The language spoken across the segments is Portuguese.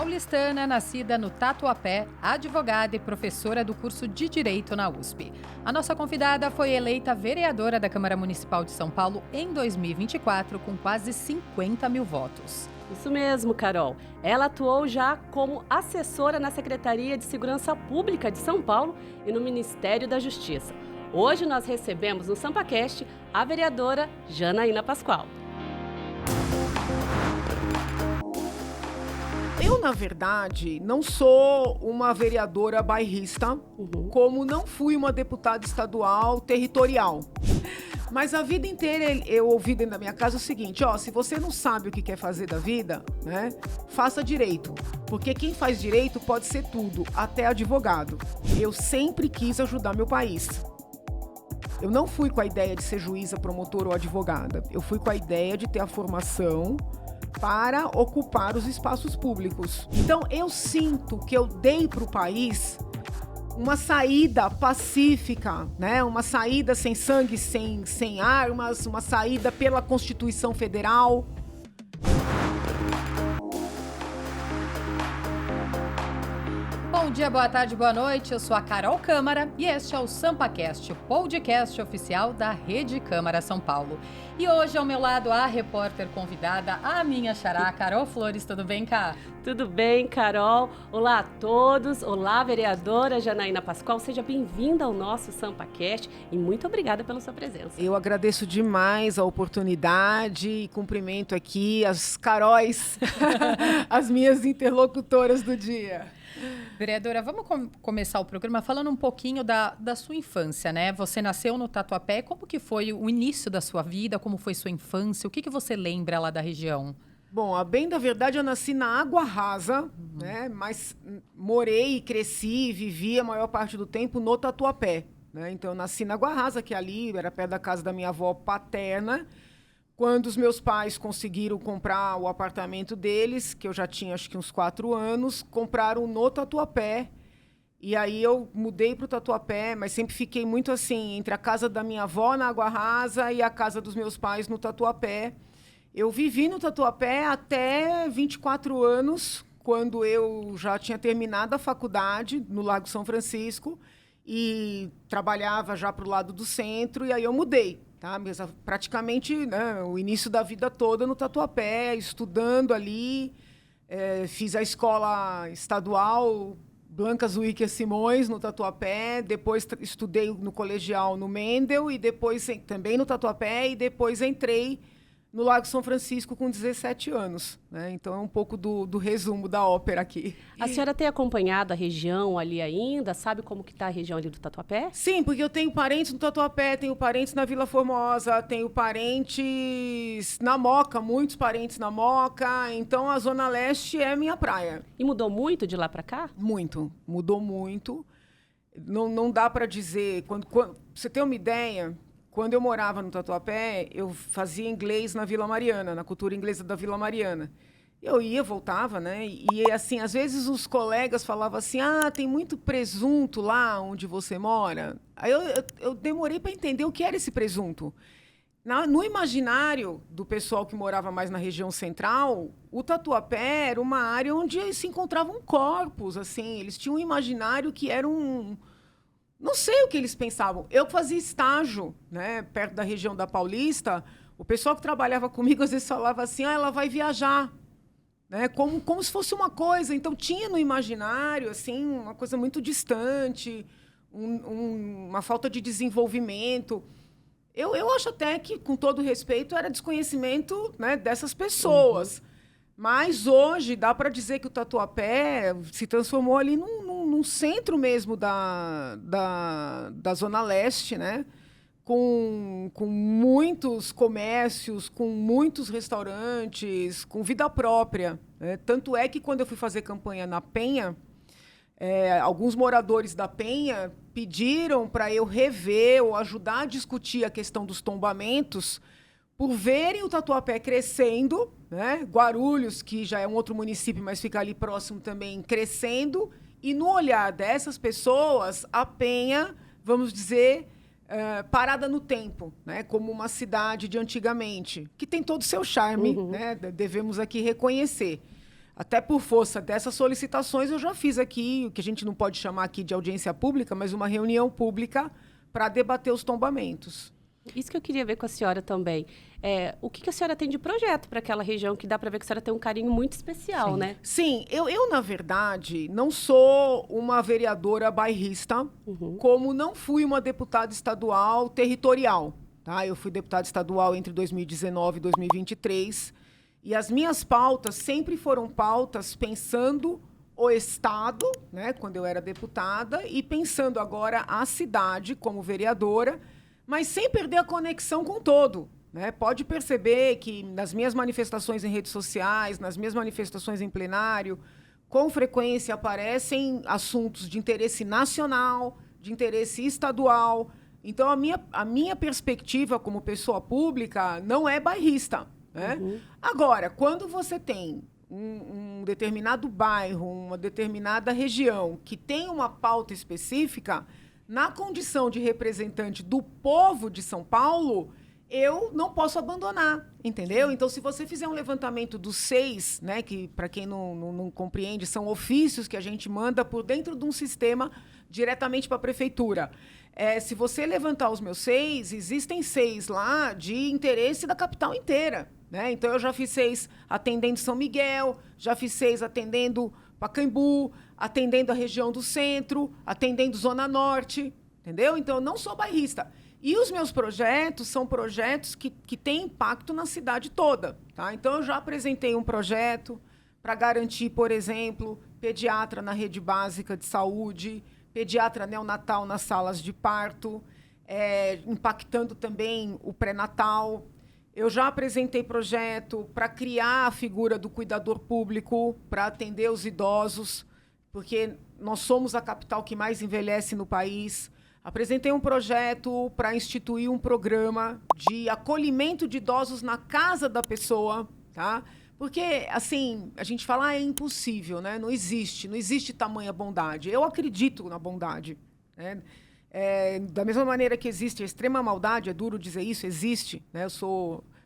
paulistana, nascida no Tatuapé, advogada e professora do curso de Direito na USP. A nossa convidada foi eleita vereadora da Câmara Municipal de São Paulo em 2024, com quase 50 mil votos. Isso mesmo, Carol. Ela atuou já como assessora na Secretaria de Segurança Pública de São Paulo e no Ministério da Justiça. Hoje nós recebemos no SampaCast a vereadora Janaína Pascoal. Eu, na verdade, não sou uma vereadora bairrista, como não fui uma deputada estadual territorial. Mas a vida inteira eu ouvi dentro da minha casa o seguinte, se você não sabe o que quer fazer da vida, né, faça direito. Porque quem faz direito pode ser tudo, até advogado. Eu sempre quis ajudar meu país. Eu não fui com a ideia de ser juíza, promotora ou advogada. Eu fui com a ideia de ter a formação para ocupar os espaços públicos. Então, eu sinto que eu dei para o país uma saída pacífica, né? Uma saída sem sangue, sem armas, uma saída pela Constituição Federal. Bom dia, boa tarde, boa noite. Eu sou a Carol Câmara e este é o SampaCast, o podcast oficial da Rede Câmara São Paulo. E hoje, ao meu lado, a repórter convidada, a minha xará, Carol Flores. Tudo bem, Cá? Tudo bem, Carol? Olá a todos. Olá, vereadora Janaína Pascoal. Seja bem-vinda ao nosso SampaCast e muito obrigada pela sua presença. Eu agradeço demais a oportunidade e cumprimento aqui as Caróis, as minhas interlocutoras do dia. Vereadora, vamos começar o programa falando um pouquinho da sua infância, né? Você nasceu no Tatuapé, como que foi o início da sua vida, como foi sua infância, o que você lembra lá da região? Bom, a bem da verdade eu nasci na Água Rasa, né? Mas morei, cresci, vivi a maior parte do tempo no Tatuapé, né? Então eu nasci na Água Rasa, que ali era perto da casa da minha avó paterna. Quando os meus pais conseguiram comprar o apartamento deles, que eu já tinha acho que uns 4 anos, compraram no Tatuapé. E aí eu mudei para o Tatuapé, mas sempre fiquei muito assim, entre a casa da minha avó na Água Rasa e a casa dos meus pais no Tatuapé. Eu vivi no Tatuapé até 24 anos, quando eu já tinha terminado a faculdade no Lago São Francisco e trabalhava já para o lado do centro, e aí eu mudei. Tá? Praticamente, né, o início da vida toda no Tatuapé, estudando ali. Fiz a escola estadual Blanca Zuíquer Simões, no Tatuapé. Depois estudei no colegial no Mendel, e depois também no Tatuapé, e depois entrei no Lago São Francisco com 17 anos. Né? Então, é um pouco do resumo da ópera aqui. A senhora tem acompanhado a região ali ainda? Sabe como que está a região ali do Tatuapé? Sim, porque eu tenho parentes no Tatuapé, tenho parentes na Vila Formosa, tenho parentes na Moca, muitos parentes na Moca. Então, a Zona Leste é minha praia. E mudou muito de lá para cá? Muito, mudou muito. Não dá para dizer... Quando você tem uma ideia... Quando eu morava no Tatuapé, eu fazia inglês na Vila Mariana, na cultura inglesa da Vila Mariana. Eu ia, voltava, né? E, assim, às vezes os colegas falavam assim, tem muito presunto lá onde você mora. Aí eu demorei para entender o que era esse presunto. No imaginário do pessoal que morava mais na região central, o Tatuapé era uma área onde se encontravam corpos, assim. Eles tinham um imaginário que era Não sei o que eles pensavam. Eu fazia estágio, né, perto da região da Paulista. O pessoal que trabalhava comigo às vezes falava assim, ela vai viajar. Né, como se fosse uma coisa. Então, tinha no imaginário assim, uma coisa muito distante, uma falta de desenvolvimento. Eu acho até que, com todo respeito, era desconhecimento, né, dessas pessoas. Mas hoje dá para dizer que o Tatuapé se transformou ali num centro mesmo da Zona Leste, né? Com muitos comércios, com muitos restaurantes, com vida própria. Né? Tanto é que, quando eu fui fazer campanha na Penha, alguns moradores da Penha pediram para eu rever ou ajudar a discutir a questão dos tombamentos, por verem o Tatuapé crescendo, né? Guarulhos, que já é um outro município, mas fica ali próximo também, crescendo, e no olhar dessas pessoas, a Penha, vamos dizer, parada no tempo, né? Como uma cidade de antigamente, que tem todo o seu charme, né? Devemos aqui reconhecer. Até por força dessas solicitações, eu já fiz aqui, o que a gente não pode chamar aqui de audiência pública, mas uma reunião pública para debater os tombamentos. Isso que eu queria ver com a senhora também. O que a senhora tem de projeto para aquela região, que dá para ver que a senhora tem um carinho muito especial, Sim. né? Sim, eu, na verdade, não sou uma vereadora bairrista, como não fui uma deputada estadual territorial. Tá? Eu fui deputada estadual entre 2019 e 2023, e as minhas pautas sempre foram pautas pensando o Estado, né, quando eu era deputada, e pensando agora a cidade como vereadora, mas sem perder a conexão com o todo. Né? Pode perceber que nas minhas manifestações em redes sociais, nas minhas manifestações em plenário, com frequência aparecem assuntos de interesse nacional, de interesse estadual. Então, a minha perspectiva como pessoa pública não é bairrista. Né? Agora, quando você tem um determinado bairro, uma determinada região que tem uma pauta específica, na condição de representante do povo de São Paulo, eu não posso abandonar, entendeu? Então, se você fizer um levantamento dos 6, né, que, para quem não compreende, são ofícios que a gente manda por dentro de um sistema diretamente para a prefeitura. Se você levantar os meus 6, existem 6 lá de interesse da capital inteira. Né? Então, eu já fiz 6 atendendo São Miguel, já fiz 6 atendendo Pacaembu, atendendo a região do centro, atendendo Zona Norte, entendeu? Então, eu não sou bairrista. E os meus projetos são projetos que têm impacto na cidade toda. Tá? Então, eu já apresentei um projeto para garantir, por exemplo, pediatra na rede básica de saúde, pediatra neonatal nas salas de parto, impactando também o pré-natal. Eu já apresentei projeto para criar a figura do cuidador público, para atender os idosos, porque nós somos a capital que mais envelhece no país. Apresentei um projeto para instituir um programa de acolhimento de idosos na casa da pessoa, tá? Porque, assim, a gente fala, é impossível, né? Não existe tamanha bondade. Eu acredito na bondade, né? Da mesma maneira que existe a extrema maldade, é duro dizer isso, existe, né?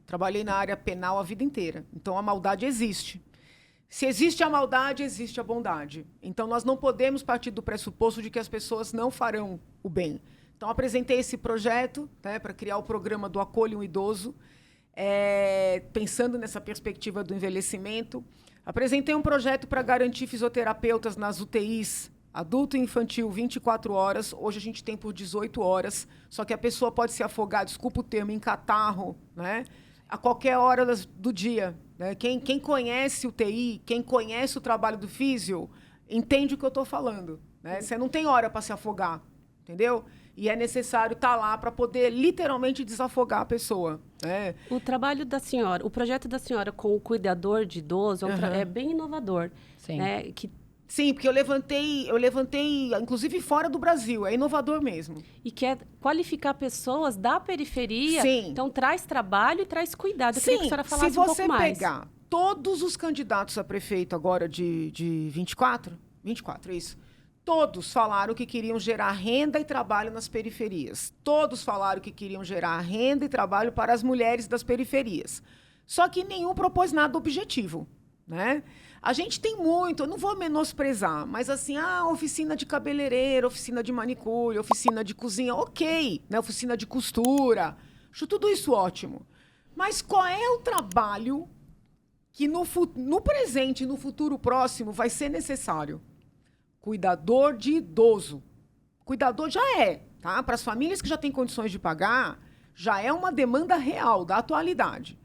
Trabalhei na área penal a vida inteira, então a maldade existe. Se existe a maldade, existe a bondade. Então, nós não podemos partir do pressuposto de que as pessoas não farão o bem. Então, apresentei esse projeto, né, para criar o programa do Acolha um Idoso, pensando nessa perspectiva do envelhecimento. Apresentei um projeto para garantir fisioterapeutas nas UTIs, adulto e infantil, 24 horas. Hoje a gente tem por 18 horas, só que a pessoa pode se afogar, desculpa o termo, em catarro, né, a qualquer hora do dia. Né? Quem conhece o TI, quem conhece o trabalho do físio, entende o que eu estou falando. Né? Você não tem hora para se afogar, entendeu? E é necessário estar lá para poder literalmente desafogar a pessoa. Né? O trabalho da senhora, o projeto da senhora com o cuidador de idoso é bem inovador. Sim. Né? Sim, porque eu levantei, inclusive fora do Brasil, é inovador mesmo. E quer qualificar pessoas da periferia, Sim. Então traz trabalho e traz cuidado. Eu queria que a senhora falasse se um pouco mais. você pegar todos os candidatos a prefeito agora de 24, isso, todos falaram que queriam gerar renda e trabalho nas periferias. Todos falaram que queriam gerar renda e trabalho para as mulheres das periferias. Só que nenhum propôs nada objetivo. Né? A gente tem muito, eu não vou menosprezar, mas assim, oficina de cabeleireiro, oficina de manicure, oficina de cozinha, ok, né? Oficina de costura, acho tudo isso ótimo. Mas qual é o trabalho que no presente e no futuro próximo vai ser necessário? Cuidador de idoso. Cuidador já é, tá? Para as famílias que já têm condições de pagar, já é uma demanda real da atualidade.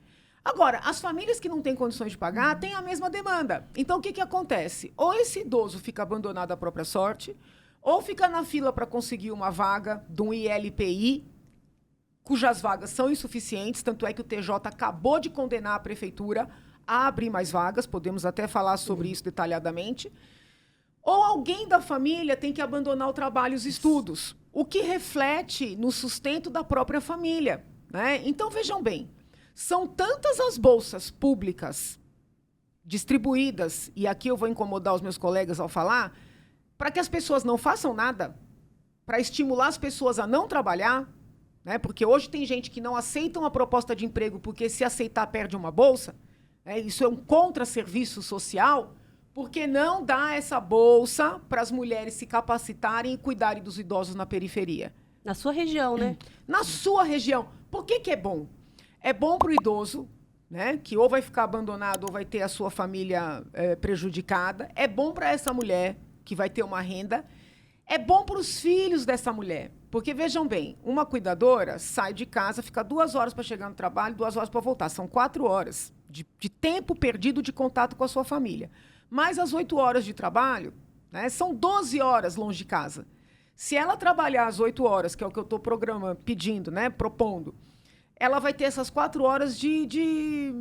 Agora, as famílias que não têm condições de pagar têm a mesma demanda. Então, o que acontece? Ou esse idoso fica abandonado à própria sorte, ou fica na fila para conseguir uma vaga de um ILPI, cujas vagas são insuficientes, tanto é que o TJ acabou de condenar a prefeitura a abrir mais vagas, podemos até falar sobre isso detalhadamente. Ou alguém da família tem que abandonar o trabalho e os estudos, o que reflete no sustento da própria família. Né? Então, vejam bem, são tantas as bolsas públicas distribuídas, e aqui eu vou incomodar os meus colegas ao falar, para que as pessoas não façam nada, para estimular as pessoas a não trabalhar, né? Porque hoje tem gente que não aceita uma proposta de emprego porque se aceitar perde uma bolsa. Isso é um contrasserviço social, porque não dá essa bolsa para as mulheres se capacitarem e cuidarem dos idosos na periferia. Na sua região, né? Na sua região. Por que é bom? É bom para o idoso, né, que ou vai ficar abandonado ou vai ter a sua família prejudicada. É bom para essa mulher, que vai ter uma renda. É bom para os filhos dessa mulher. Porque, vejam bem, uma cuidadora sai de casa, fica 2 horas para chegar no trabalho, 2 horas para voltar. São 4 horas de tempo perdido de contato com a sua família. Mais as 8 horas de trabalho, né, são 12 horas longe de casa. Se ela trabalhar as 8 horas, que é o que eu estou pedindo, né, propondo, ela vai ter essas 4 horas de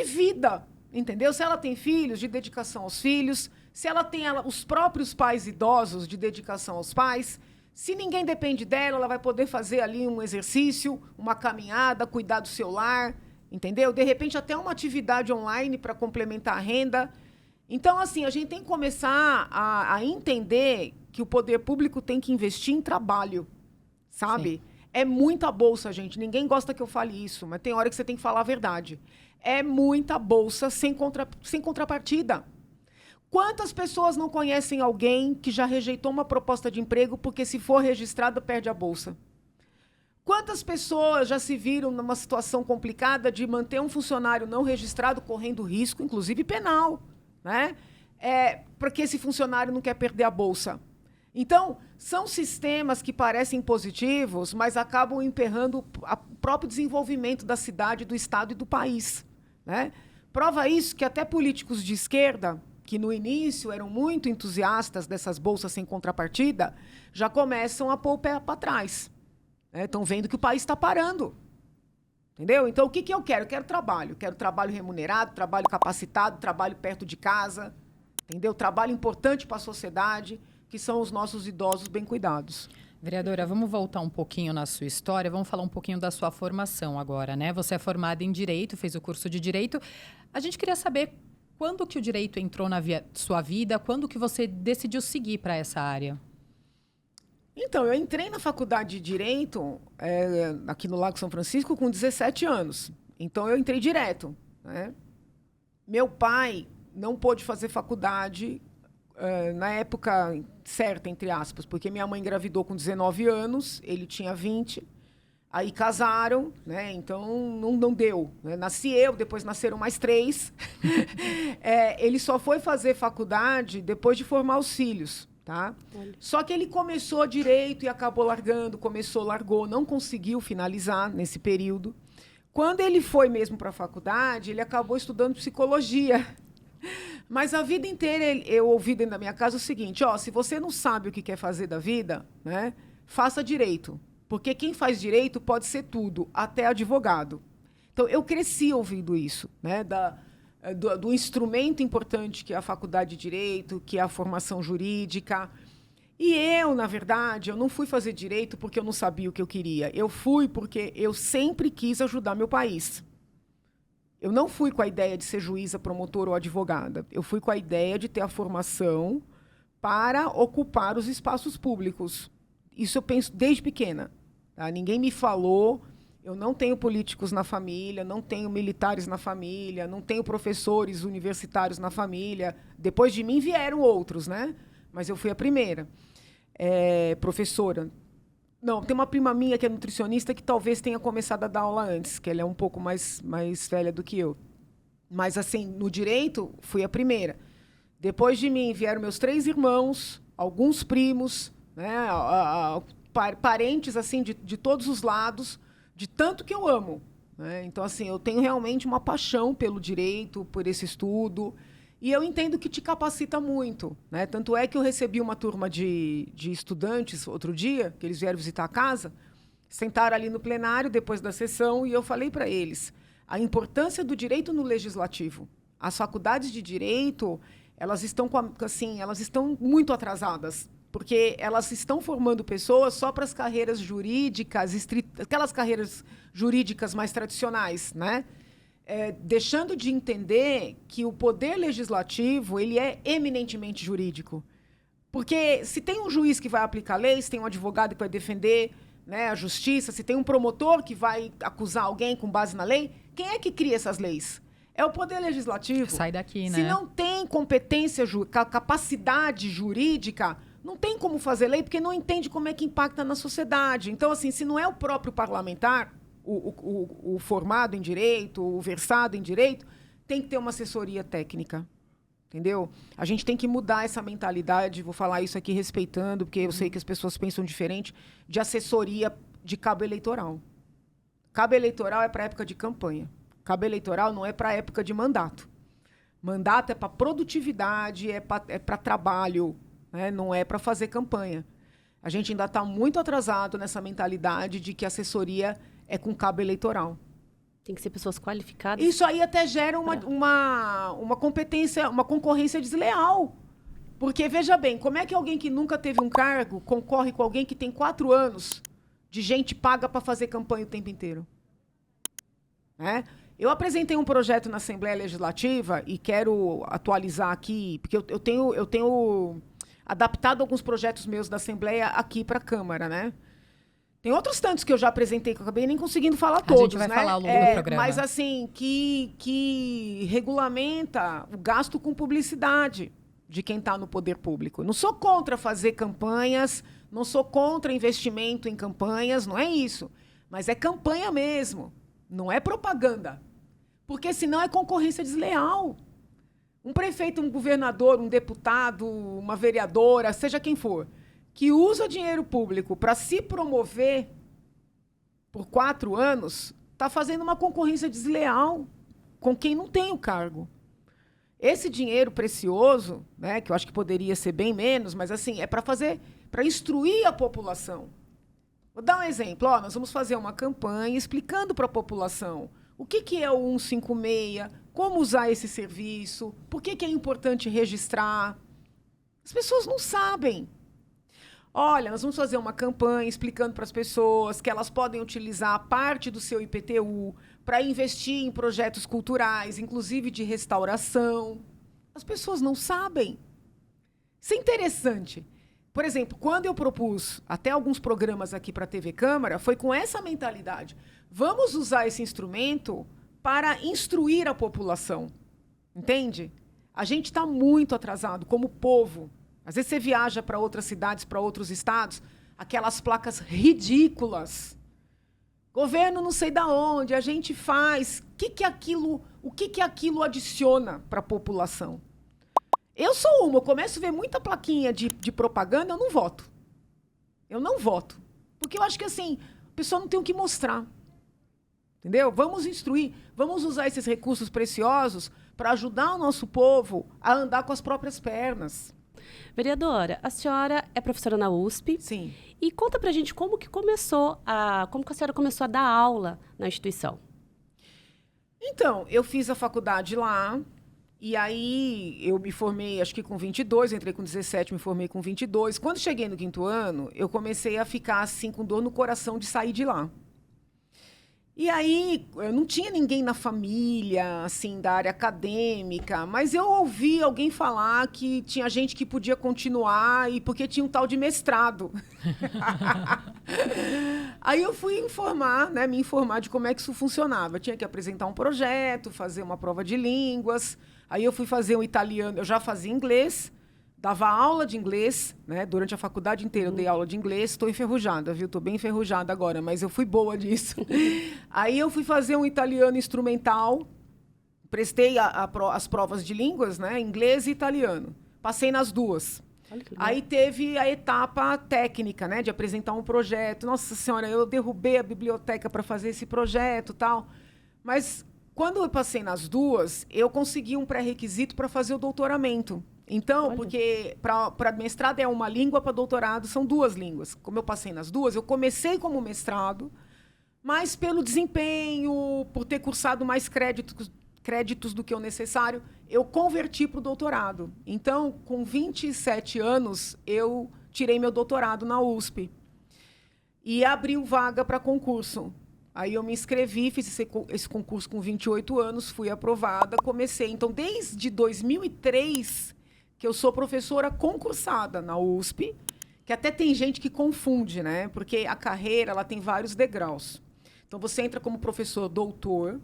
vida, entendeu? Se ela tem filhos, de dedicação aos filhos. Se ela tem os próprios pais idosos, de dedicação aos pais. Se ninguém depende dela, ela vai poder fazer ali um exercício, uma caminhada, cuidar do seu lar, entendeu? De repente, até uma atividade online para complementar a renda. Então, assim, a gente tem que começar a entender que o poder público tem que investir em trabalho, sabe? Sim. É muita bolsa, gente. Ninguém gosta que eu fale isso, mas tem hora que você tem que falar a verdade. É muita bolsa sem contrapartida. Quantas pessoas não conhecem alguém que já rejeitou uma proposta de emprego porque, se for registrada, perde a bolsa? Quantas pessoas já se viram numa situação complicada de manter um funcionário não registrado correndo risco, inclusive penal, né? Porque esse funcionário não quer perder a bolsa. Então, são sistemas que parecem positivos, mas acabam emperrando o próprio desenvolvimento da cidade, do estado e do país, né? Prova isso que até políticos de esquerda, que no início eram muito entusiastas dessas bolsas sem contrapartida, já começam a pôr o pé para trás. Estão vendo que o país está parando. Entendeu? Então, o que eu quero? Eu quero trabalho. Quero trabalho remunerado, trabalho capacitado, trabalho perto de casa. Entendeu? Trabalho importante para a sociedade, que são os nossos idosos bem cuidados. Vereadora, vamos voltar um pouquinho na sua história, vamos falar um pouquinho da sua formação agora, né? Você é formada em Direito, fez o curso de Direito. A gente queria saber quando que o Direito entrou na sua vida, quando que você decidiu seguir para essa área? Então, eu entrei na faculdade de Direito, aqui no Lago São Francisco, com 17 anos. Então, eu entrei direto, né? Meu pai não pôde fazer faculdade na época certa, entre aspas, porque minha mãe engravidou com 19 anos, ele tinha 20, aí casaram, né? Então não deu, né? Nasci eu, depois nasceram mais 3. Ele só foi fazer faculdade depois de formar os filhos, tá? Só que ele começou direito e acabou largando, largou, não conseguiu finalizar nesse período. Quando ele foi mesmo para a faculdade, ele acabou estudando psicologia. Mas a vida inteira eu ouvi dentro da minha casa o seguinte: se você não sabe o que quer fazer da vida, né, faça direito. Porque quem faz direito pode ser tudo, até advogado. Então, eu cresci ouvindo isso, né, do instrumento importante que é a faculdade de Direito, que é a formação jurídica. E eu, na verdade, eu não fui fazer direito porque eu não sabia o que eu queria. Eu fui porque eu sempre quis ajudar meu país. Eu não fui com a ideia de ser juíza, promotora ou advogada. Eu fui com a ideia de ter a formação para ocupar os espaços públicos. Isso eu penso desde pequena. Tá? Ninguém me falou. Eu não tenho políticos na família, não tenho militares na família, não tenho professores universitários na família. Depois de mim vieram outros, né? Mas eu fui a primeira professora. Não, tem uma prima minha que é nutricionista que talvez tenha começado a dar aula antes, que ela é um pouco mais velha do que eu. Mas, assim, no direito, fui a primeira. Depois de mim vieram meus 3 irmãos, alguns primos, né, parentes assim de todos os lados, de tanto que eu amo, né? Então, assim, eu tenho realmente uma paixão pelo direito, por esse estudo. E eu entendo que te capacita muito, né? Tanto é que eu recebi uma turma de estudantes outro dia, que eles vieram visitar a casa, sentaram ali no plenário depois da sessão e eu falei para eles a importância do direito no legislativo. As faculdades de direito, elas estão muito atrasadas, porque elas estão formando pessoas só para as carreiras jurídicas, aquelas carreiras jurídicas mais tradicionais, né? Deixando de entender que o poder legislativo ele é eminentemente jurídico. Porque se tem um juiz que vai aplicar leis, se tem um advogado que vai defender, né, a justiça, se tem um promotor que vai acusar alguém com base na lei, quem é que cria essas leis? É o poder legislativo. Sai daqui, né? Se não tem competência, capacidade jurídica, não tem como fazer lei, porque não entende como é que impacta na sociedade. Então, assim, se não é o próprio parlamentar, o formado em direito, o versado em direito, tem que ter uma assessoria técnica. Entendeu? A gente tem que mudar essa mentalidade, vou falar isso aqui respeitando, porque eu sei que as pessoas pensam diferente, de assessoria de cabo eleitoral. Cabo eleitoral é para época de campanha. Cabo eleitoral não é para época de mandato. Mandato é para produtividade, é para trabalho, né? Não é para fazer campanha. A gente ainda está muito atrasado nessa mentalidade de que assessoria é com cabo eleitoral. Tem que ser pessoas qualificadas. Isso aí até gera uma competência, uma concorrência desleal. Porque, veja bem, como é que alguém que nunca teve um cargo concorre com alguém que tem 4 anos de gente paga para fazer campanha o tempo inteiro? Né? Eu apresentei um projeto na Assembleia Legislativa e quero atualizar aqui, porque eu tenho adaptado alguns projetos meus da Assembleia aqui para a Câmara, né? Tem outros tantos que eu já apresentei, que eu acabei nem conseguindo falar todos, né? A gente vai falar ao longo do programa. Mas, assim, que regulamenta o gasto com publicidade de quem está no poder público. Não sou contra fazer campanhas, não sou contra investimento em campanhas, não é isso. Mas é campanha mesmo, não é propaganda. Porque senão é concorrência desleal. Um prefeito, um governador, um deputado, uma vereadora, seja quem for, que usa dinheiro público para se promover por 4 anos, está fazendo uma concorrência desleal com quem não tem o cargo. Esse dinheiro precioso, né, que eu acho que poderia ser bem menos, mas assim, é para instruir a população. Vou dar um exemplo. Nós vamos fazer uma campanha explicando para a população o que é o 156, como usar esse serviço, por que é importante registrar. As pessoas não sabem. Olha, nós vamos fazer uma campanha explicando para as pessoas que elas podem utilizar parte do seu IPTU para investir em projetos culturais, inclusive de restauração. As pessoas não sabem. Isso é interessante. Por exemplo, quando eu propus até alguns programas aqui para a TV Câmara, foi com essa mentalidade. Vamos usar esse instrumento para instruir a população. Entende? A gente está muito atrasado como povo. Às vezes você viaja para outras cidades, para outros estados, aquelas placas ridículas. Governo não sei da onde, a gente faz. O que aquilo adiciona para a população? Eu sou eu começo a ver muita plaquinha de propaganda, eu não voto. Eu não voto. Porque eu acho que assim, a pessoa não tem o que mostrar. Entendeu? Vamos instruir, vamos usar esses recursos preciosos para ajudar o nosso povo a andar com as próprias pernas. Vereadora, a senhora é professora na USP. Sim. E conta pra gente como que a senhora começou a dar aula na instituição. Então, eu fiz a faculdade lá, e aí eu me formei, acho que com 22, entrei com 17, me formei com 22. Quando cheguei no 5º ano, eu comecei a ficar assim com dor no coração de sair de lá. E aí, eu não tinha ninguém na família, assim, da área acadêmica, mas eu ouvi alguém falar que tinha gente que podia continuar e porque tinha um tal de mestrado. Aí eu fui me informar de como é que isso funcionava. Eu tinha que apresentar um projeto, fazer uma prova de línguas. Aí eu fui fazer um italiano, eu já fazia inglês, dava aula de inglês, né? Durante a faculdade inteira eu dei aula de inglês. Estou enferrujada, viu? Estou bem enferrujada agora, mas eu fui boa disso. Aí eu fui fazer um italiano instrumental, prestei as provas de línguas, né? Inglês e italiano. Passei nas duas. Aí teve a etapa técnica, né? De apresentar um projeto. Nossa Senhora, eu derrubei a biblioteca para fazer esse projeto e tal. Mas quando eu passei nas duas, eu consegui um pré-requisito para fazer o doutoramento. Então, porque para mestrado é uma língua, para doutorado são 2 línguas. Como eu passei nas duas, eu comecei como mestrado, mas pelo desempenho, por ter cursado mais créditos do que o necessário, eu converti para o doutorado. Então, com 27 anos, eu tirei meu doutorado na USP. E abriu vaga para concurso. Aí eu me inscrevi, fiz esse concurso com 28 anos, fui aprovada, comecei. Então, desde 2003... que eu sou professora concursada na USP, que até tem gente que confunde, né? Porque a carreira ela tem vários degraus. Então, você entra como professor doutor,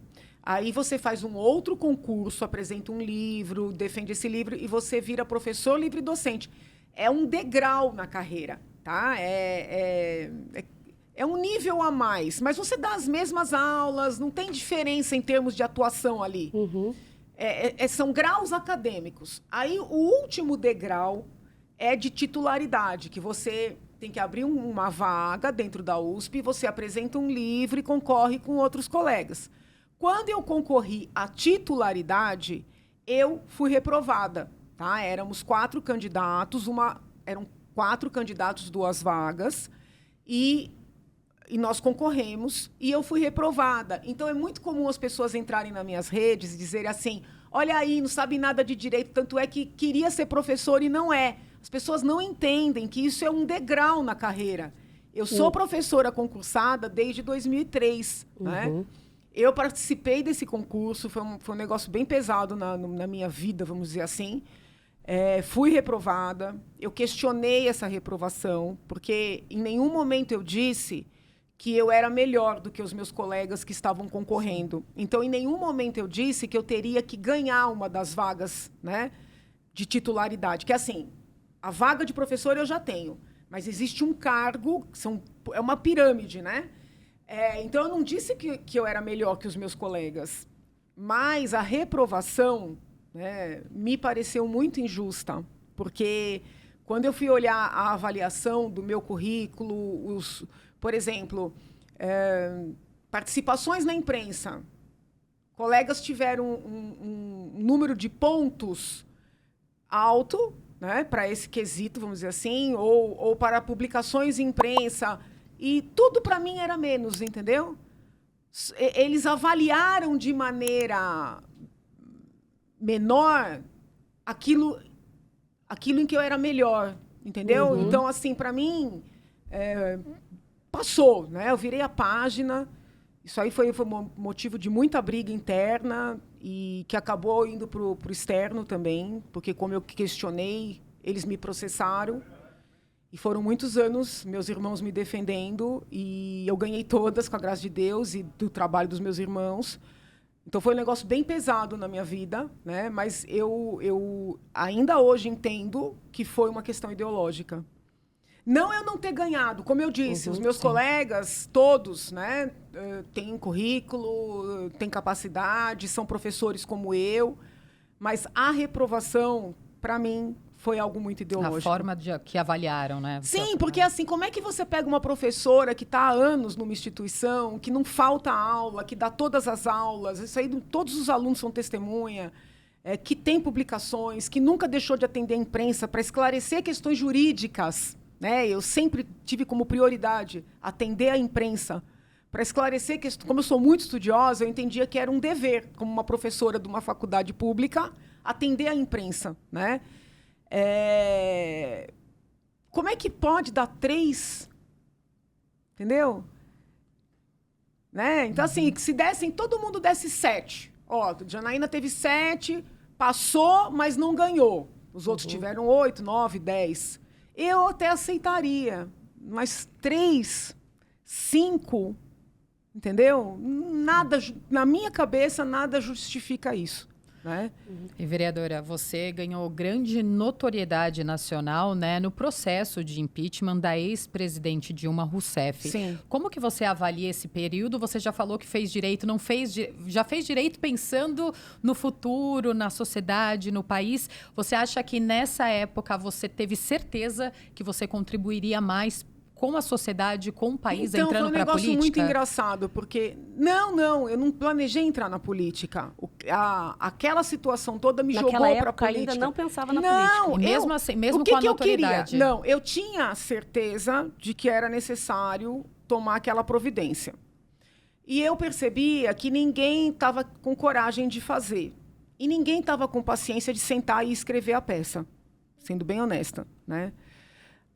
Aí você faz um outro concurso, apresenta um livro, defende esse livro e você vira professor livre docente. É um degrau na carreira, tá? É um nível a mais, mas você dá as mesmas aulas, não tem diferença em termos de atuação ali. São graus acadêmicos. Aí o último degrau é de titularidade, que você tem que abrir uma vaga dentro da USP, você apresenta um livro e concorre com outros colegas. Quando eu concorri à titularidade, eu fui reprovada. Tá? Éramos 4 candidatos, eram 4 candidatos, 2 vagas, e nós concorremos, e eu fui reprovada. Então, é muito comum as pessoas entrarem nas minhas redes e dizerem assim, olha aí, não sabe nada de direito, tanto é que queria ser professor e não é. As pessoas não entendem que isso é um degrau na carreira. Eu sou professora concursada desde 2003, né? Eu participei desse concurso, foi um negócio bem pesado na minha vida, vamos dizer assim. Fui reprovada, eu questionei essa reprovação, porque em nenhum momento eu disse que eu era melhor do que os meus colegas que estavam concorrendo. Então, em nenhum momento eu disse que eu teria que ganhar uma das vagas, né, de titularidade. Que, assim, a vaga de professor eu já tenho, mas existe um cargo, é uma pirâmide, né? Então, eu não disse que eu era melhor que os meus colegas, mas a reprovação, né, me pareceu muito injusta, porque quando eu fui olhar a avaliação do meu currículo, por exemplo, participações na imprensa, colegas tiveram um número de pontos alto, né, para esse quesito, vamos dizer assim, ou para publicações em imprensa, e tudo para mim era menos, entendeu? Eles avaliaram de maneira menor aquilo em que eu era melhor, entendeu? Então, assim, para mim, passou, né? Eu virei a página. Isso aí foi motivo de muita briga interna e que acabou indo para o externo também, porque, como eu questionei, eles me processaram. E foram muitos anos meus irmãos me defendendo e eu ganhei todas, com a graça de Deus e do trabalho dos meus irmãos. Então, foi um negócio bem pesado na minha vida, né? Mas eu ainda hoje entendo que foi uma questão ideológica. Não eu não ter ganhado, como eu disse, os meus colegas, todos, né, têm currículo, têm capacidade, são professores como eu, mas a reprovação, para mim, foi algo muito ideológico. A forma que avaliaram, né? Sim, porque assim, como é que você pega uma professora que está há anos numa instituição, que não falta aula, que dá todas as aulas, isso aí todos os alunos são testemunha, que tem publicações, que nunca deixou de atender a imprensa para esclarecer questões jurídicas, né? Eu sempre tive como prioridade atender a imprensa para esclarecer questões. Como eu sou muito estudiosa, eu entendia que era um dever, como uma professora de uma faculdade pública, atender a imprensa, né? Como é que pode dar 3? Entendeu? Né? Então, assim, se dessem, todo mundo desse 7. Ó, Janaína teve 7, passou, mas não ganhou. Os outros tiveram 8, 9, 10. Eu até aceitaria, mas 3, 5, entendeu? Nada, na minha cabeça, nada justifica isso. Né? E, vereadora, você ganhou grande notoriedade nacional, né, no processo de impeachment da ex-presidente Dilma Rousseff. Sim. Como que você avalia esse período? Você já falou que fez direito, não fez, já fez direito pensando no futuro, na sociedade, no país. Você acha que nessa época você teve certeza que você contribuiria mais com a sociedade, com o país, então, entrando para a política? Então, foi um negócio muito engraçado, porque... Não, eu não planejei entrar na política. Aquela situação toda me jogou para a política. Ainda não pensava na política. E mesmo assim, mesmo com a notoriedade. Não, eu tinha certeza de que era necessário tomar aquela providência. E eu percebia que ninguém estava com coragem de fazer. E ninguém estava com paciência de sentar e escrever a peça, sendo bem honesta, né?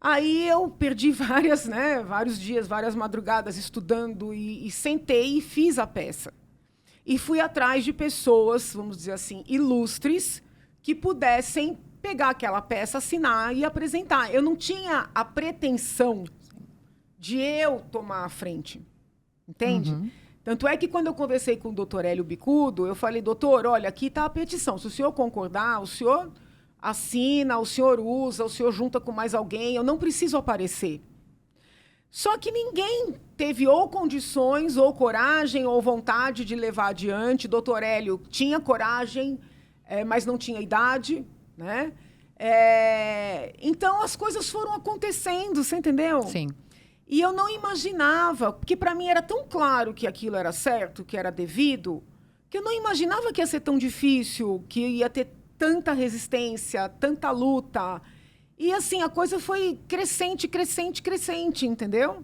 Aí eu perdi vários dias, várias madrugadas estudando e sentei e fiz a peça. E fui atrás de pessoas, vamos dizer assim, ilustres, que pudessem pegar aquela peça, assinar e apresentar. Eu não tinha a pretensão de eu tomar a frente, entende? Tanto é que quando eu conversei com o doutor Hélio Bicudo, eu falei, doutor, olha, aqui está a petição. Se o senhor concordar, o senhor assina, o senhor usa, o senhor junta com mais alguém, eu não preciso aparecer. Só que ninguém teve ou condições, ou coragem, ou vontade de levar adiante. Doutor Hélio tinha coragem, mas não tinha idade, né? Então, as coisas foram acontecendo, você entendeu? Sim. E eu não imaginava, porque para mim era tão claro que aquilo era certo, que era devido, que eu não imaginava que ia ser tão difícil, que ia ter tanta resistência, tanta luta. E assim, a coisa foi crescente, crescente, crescente, entendeu?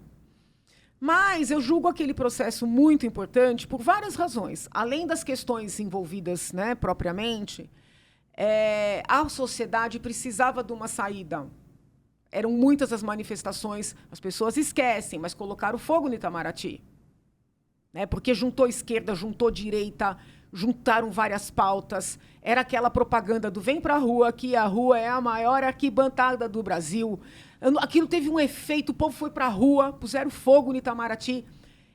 Mas eu julgo aquele processo muito importante por várias razões. Além das questões envolvidas, né, propriamente, a sociedade precisava de uma saída. Eram muitas as manifestações, as pessoas esquecem, mas colocaram fogo no Itamaraty. Né? Porque juntou esquerda, juntou direita, juntaram várias pautas. Era aquela propaganda do vem para a rua, que a rua é a maior arquibancada do Brasil. Aquilo teve um efeito, o povo foi para a rua, puseram fogo no Itamaraty.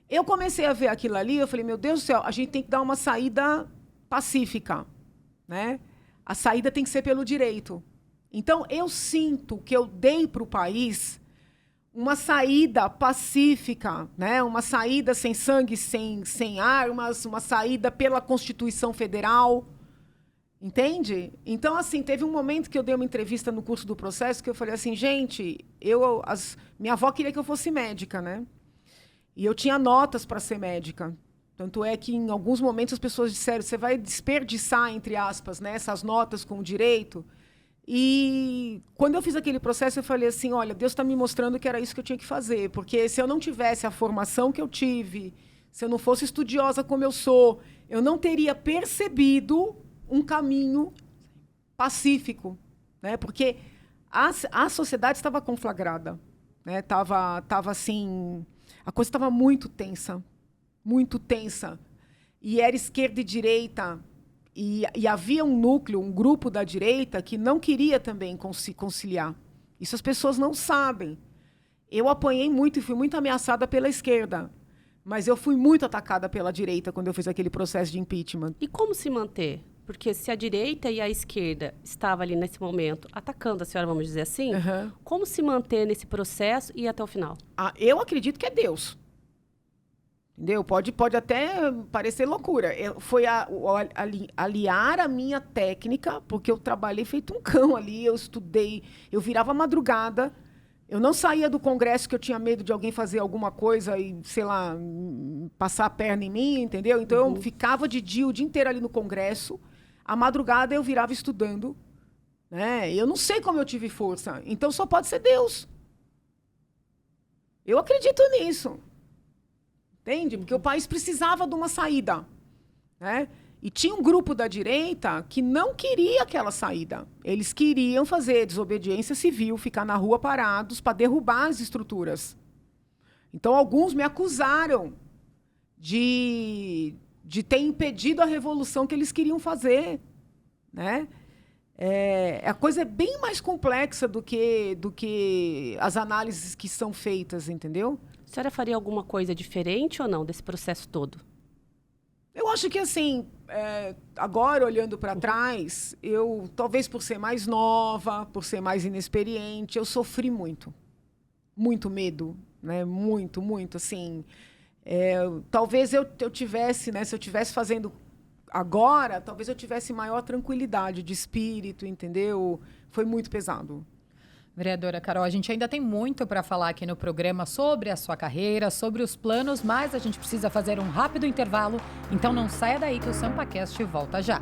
Eu comecei a ver aquilo ali, eu falei, meu Deus do céu, a gente tem que dar uma saída pacífica. Né? A saída tem que ser pelo direito. Então, eu sinto que eu dei para o país uma saída pacífica, né? Uma saída sem sangue, sem armas, uma saída pela Constituição Federal. Entende? Então, assim, teve um momento que eu dei uma entrevista no curso do processo que eu falei assim, gente, minha avó queria que eu fosse médica, né? E eu tinha notas para ser médica. Tanto é que, em alguns momentos, as pessoas disseram, você vai desperdiçar, entre aspas, né, essas notas com o direito. E quando eu fiz aquele processo, eu falei assim, olha, Deus está me mostrando que era isso que eu tinha que fazer, porque se eu não tivesse a formação que eu tive, se eu não fosse estudiosa como eu sou, eu não teria percebido um caminho pacífico, né? Porque a sociedade estava conflagrada, né? Tava assim, a coisa estava muito tensa, e era esquerda e direita. E havia um núcleo, um grupo da direita que não queria também conciliar. Isso as pessoas não sabem. Eu apanhei muito e fui muito ameaçada pela esquerda. Mas eu fui muito atacada pela direita quando eu fiz aquele processo de impeachment. E como se manter? Porque se a direita e a esquerda estavam ali nesse momento atacando a senhora, vamos dizer assim, como se manter nesse processo e ir até o final? Eu acredito que é Deus. Entendeu? Pode até parecer loucura. Foi aliar a minha técnica, porque eu trabalhei feito um cão ali, eu estudei, eu virava madrugada, eu não saía do congresso que eu tinha medo de alguém fazer alguma coisa e, sei lá, passar a perna em mim, entendeu? Então eu ficava de dia, o dia inteiro ali no congresso, à madrugada eu virava estudando, né? Eu não sei como eu tive força, então só pode ser Deus. Eu acredito nisso. Entende? Porque o país precisava de uma saída. Né? E tinha um grupo da direita que não queria aquela saída. Eles queriam fazer desobediência civil, ficar na rua parados para derrubar as estruturas. Então, alguns me acusaram de ter impedido a revolução que eles queriam fazer. Né? A coisa é bem mais complexa do que as análises que são feitas, entendeu? A senhora faria alguma coisa diferente ou não desse processo todo? Eu acho que, assim, agora, olhando para trás, eu, talvez por ser mais nova, por ser mais inexperiente, eu sofri muito. Muito medo, né? Muito, muito, assim. Talvez eu tivesse, né? Se eu tivesse fazendo agora, talvez eu tivesse maior tranquilidade de espírito, entendeu? Foi muito pesado. Vereadora Carol, a gente ainda tem muito para falar aqui no programa sobre a sua carreira, sobre os planos, mas a gente precisa fazer um rápido intervalo, então não saia daí que o SampaCast volta já.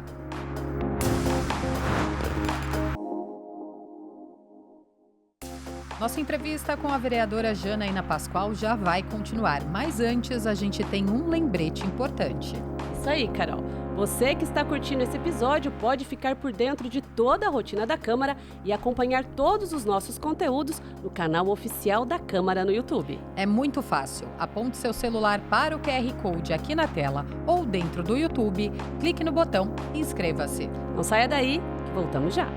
Nossa entrevista com a vereadora Janaína Pascoal já vai continuar, mas antes a gente tem um lembrete importante. Isso aí, Carol. Você que está curtindo esse episódio pode ficar por dentro de toda a rotina da Câmara e acompanhar todos os nossos conteúdos no canal oficial da Câmara no YouTube. É muito fácil. Aponte seu celular para o QR Code aqui na tela ou dentro do YouTube, clique no botão e inscreva-se. Não saia daí, que voltamos já.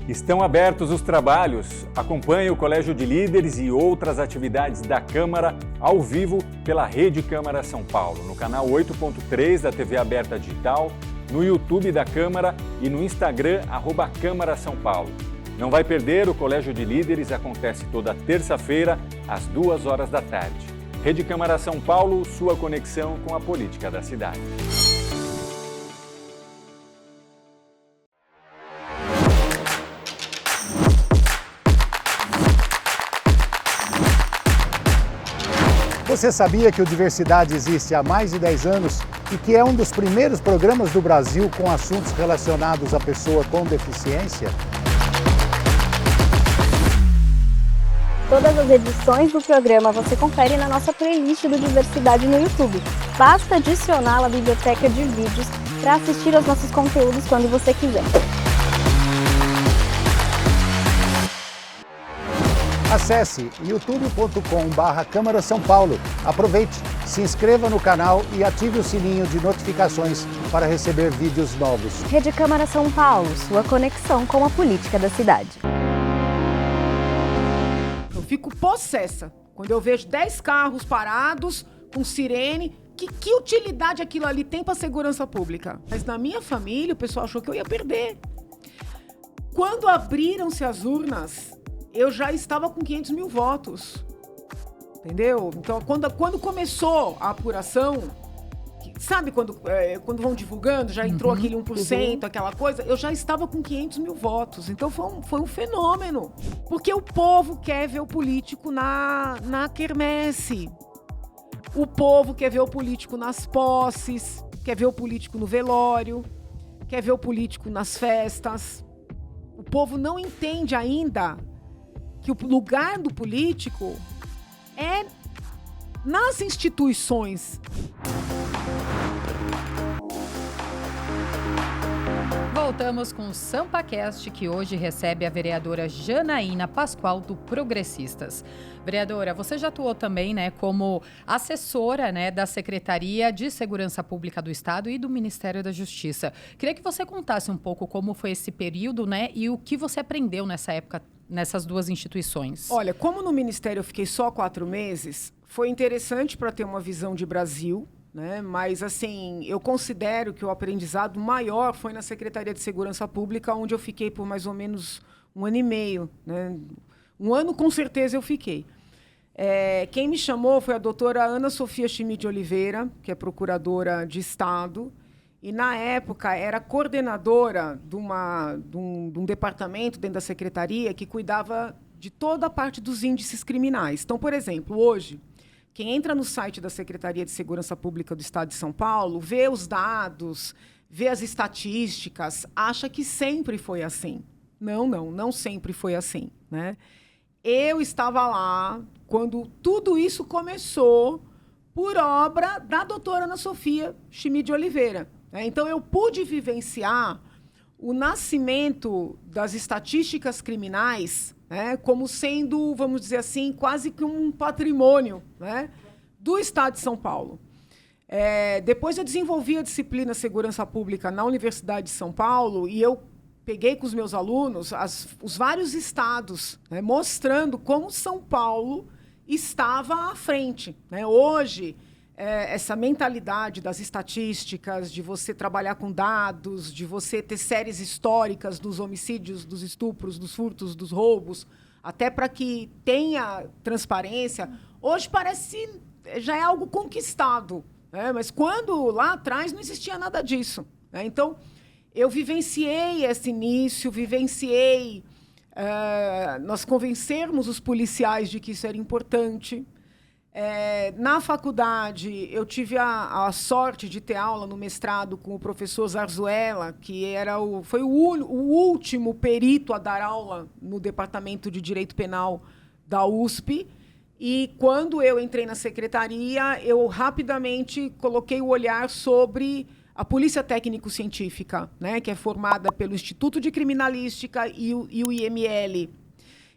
Estão abertos os trabalhos. Acompanhe o Colégio de Líderes e outras atividades da Câmara ao vivo pela Rede Câmara São Paulo, no canal 8.3 da TV Aberta Digital, no YouTube da Câmara e no Instagram, @Câmara São Paulo. Não vai perder, o Colégio de Líderes acontece toda terça-feira, às 2h da tarde. Rede Câmara São Paulo, sua conexão com a política da cidade. Você sabia que o Diversidade existe há mais de 10 anos e que é um dos primeiros programas do Brasil com assuntos relacionados à pessoa com deficiência? Todas as edições do programa você confere na nossa playlist do Diversidade no YouTube. Basta adicioná-la à biblioteca de vídeos para assistir aos nossos conteúdos quando você quiser. Acesse youtube.com/Câmara São Paulo. Aproveite, se inscreva no canal e ative o sininho de notificações para receber vídeos novos. Rede Câmara São Paulo, sua conexão com a política da cidade. Eu fico possessa quando eu vejo 10 carros parados com sirene. Que utilidade aquilo ali tem para a segurança pública? Mas na minha família o pessoal achou que eu ia perder. Quando abriram-se as urnas, eu já estava com 500 mil votos, entendeu? Então, quando começou a apuração, sabe quando vão divulgando, já entrou aquele 1%, aquela coisa, eu já estava com 500 mil votos. Então, foi um fenômeno, porque o povo quer ver o político na quermesse. O povo quer ver o político nas posses, quer ver o político no velório, quer ver o político nas festas. O povo não entende ainda que o lugar do político é nas instituições. Voltamos com o SampaCast, que hoje recebe a vereadora Janaína Pascoal, do Progressistas. Vereadora, você já atuou também, como assessora, da Secretaria de Segurança Pública do Estado e do Ministério da Justiça. Queria que você contasse um pouco como foi esse período, e o que você aprendeu nessa época nessas duas instituições. Olha, como no Ministério eu fiquei só 4 meses, foi interessante para ter uma visão de Brasil, mas, assim, eu considero que o aprendizado maior foi na Secretaria de Segurança Pública, onde eu fiquei por mais ou menos 1 ano e meio. 1 ano, com certeza, eu fiquei. Quem me chamou foi a doutora Ana Sofia Schmid de Oliveira, que é procuradora de Estado, e, na época, era coordenadora de um departamento dentro da secretaria que cuidava de toda a parte dos índices criminais. Então, por exemplo, hoje, quem entra no site da Secretaria de Segurança Pública do Estado de São Paulo, vê os dados, vê as estatísticas, acha que sempre foi assim. Não sempre foi assim. Eu estava lá quando tudo isso começou por obra da doutora Ana Sofia Schmid de Oliveira. Então, eu pude vivenciar o nascimento das estatísticas criminais, como sendo, vamos dizer assim, quase que um patrimônio, do Estado de São Paulo. Depois eu desenvolvi a disciplina Segurança Pública na Universidade de São Paulo e eu peguei com os meus alunos os vários estados, mostrando como São Paulo estava à frente. Hoje, essa mentalidade das estatísticas, de você trabalhar com dados, de você ter séries históricas dos homicídios, dos estupros, dos furtos, dos roubos, até para que tenha transparência, hoje parece já é algo conquistado. Mas quando lá atrás não existia nada disso. Então, eu vivenciei esse início, nós convencermos os policiais de que isso era importante. Na faculdade, eu tive a sorte de ter aula no mestrado com o professor Zarzuela, que foi o último perito a dar aula no Departamento de Direito Penal da USP. E, quando eu entrei na secretaria, eu rapidamente coloquei o olhar sobre a Polícia Técnico-Científica, que é formada pelo Instituto de Criminalística e o IML.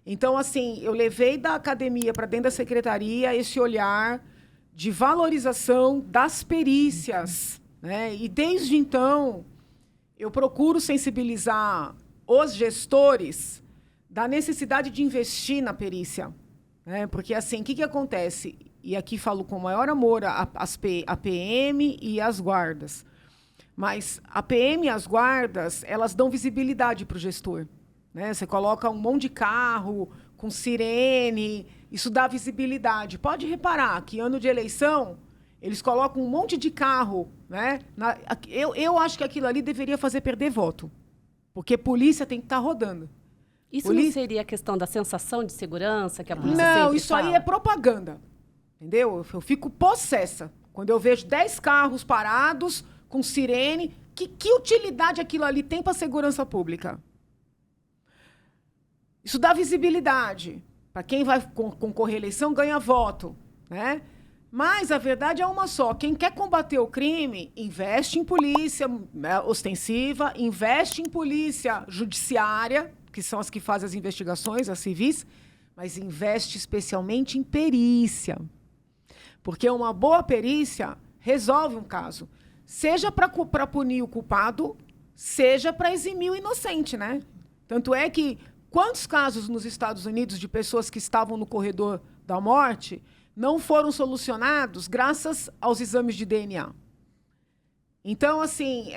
Então, assim, eu levei da academia para dentro da secretaria esse olhar de valorização das perícias. E, desde então, eu procuro sensibilizar os gestores da necessidade de investir na perícia. Né? Porque, assim, o que acontece? E aqui falo com o maior amor a PM e as guardas. Mas a PM e as guardas, elas dão visibilidade para o gestor. Né? Você coloca um monte de carro com sirene, isso dá visibilidade. Pode reparar que ano de eleição, eles colocam um monte de carro. Né? Eu acho que aquilo ali deveria fazer perder voto. Porque polícia tem que estar rodando. Isso não seria a questão da sensação de segurança que a polícia Não, sempre isso fala? aí é propaganda. Entendeu? Eu fico possessa. Quando eu vejo 10 carros parados, com sirene, que utilidade aquilo ali tem para a segurança pública? Isso dá visibilidade. Para quem vai concorrer à eleição, ganha voto. Né? Mas a verdade é uma só. Quem quer combater o crime, investe em polícia ostensiva, investe em polícia judiciária, que são as que fazem as investigações, as civis, mas investe especialmente em perícia. Porque uma boa perícia resolve um caso. Seja para punir o culpado, seja para eximir o inocente, né? Tanto é que quantos casos nos Estados Unidos de pessoas que estavam no corredor da morte não foram solucionados graças aos exames de DNA? Então, assim,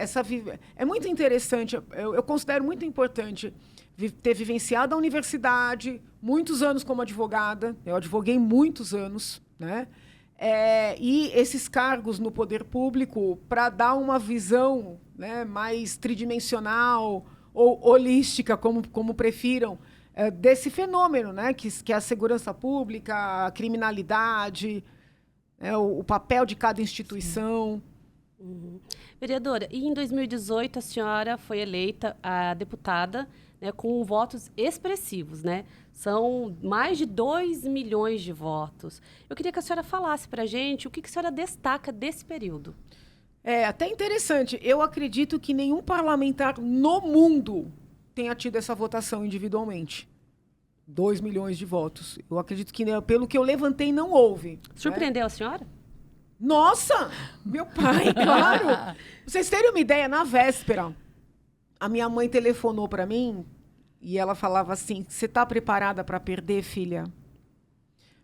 é muito interessante, eu considero muito importante ter vivenciado a universidade, muitos anos como advogada, eu advoguei muitos anos, né? E esses cargos no poder público para dar uma visão, né, mais tridimensional ou holística, como prefiram, desse fenômeno, né, que é a segurança pública, a criminalidade, o papel de cada instituição. Uhum. Vereadora, e em 2018 a senhora foi eleita a deputada, né, com votos expressivos, né? São mais de 2 milhões de votos. Eu queria que a senhora falasse para a gente o que a senhora destaca desse período. É até interessante. Eu acredito que nenhum parlamentar no mundo tenha tido essa votação individualmente. 2 milhões de votos. Eu acredito que, pelo que eu levantei, não houve. Surpreendeu a senhora? Nossa! Meu pai, claro! Pra vocês terem uma ideia, na véspera, a minha mãe telefonou para mim e ela falava assim: você está preparada para perder, filha?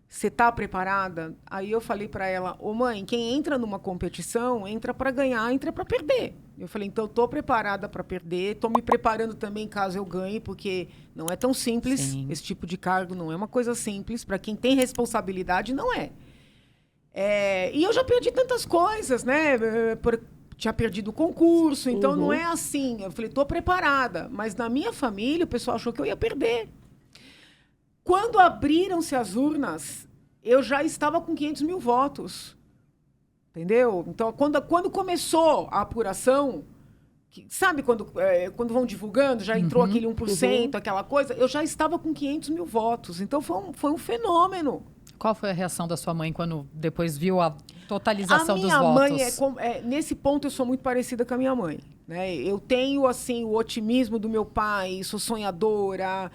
Você está preparada? Aí eu falei para ela: ô mãe, quem entra numa competição entra para ganhar, entra para perder. Eu falei: então, estou preparada para perder, estou me preparando também caso eu ganhe, porque não é tão simples. Sim. Esse tipo de cargo não é uma coisa simples. Para quem tem responsabilidade, não é. E eu já perdi tantas coisas, né? Tinha perdido o concurso, então não é assim. Eu falei: estou preparada. Mas na minha família, o pessoal achou que eu ia perder. Quando abriram-se as urnas, eu já estava com 500 mil votos. Entendeu? Então, quando começou a apuração, sabe quando vão divulgando, já entrou aquele 1%, aquela coisa, eu já estava com 500 mil votos. Então, foi um fenômeno. Qual foi a reação da sua mãe quando depois viu a totalização dos votos? A minha mãe, nesse ponto, eu sou muito parecida com a minha mãe. Né? Eu tenho, assim, o otimismo do meu pai, sou sonhadora,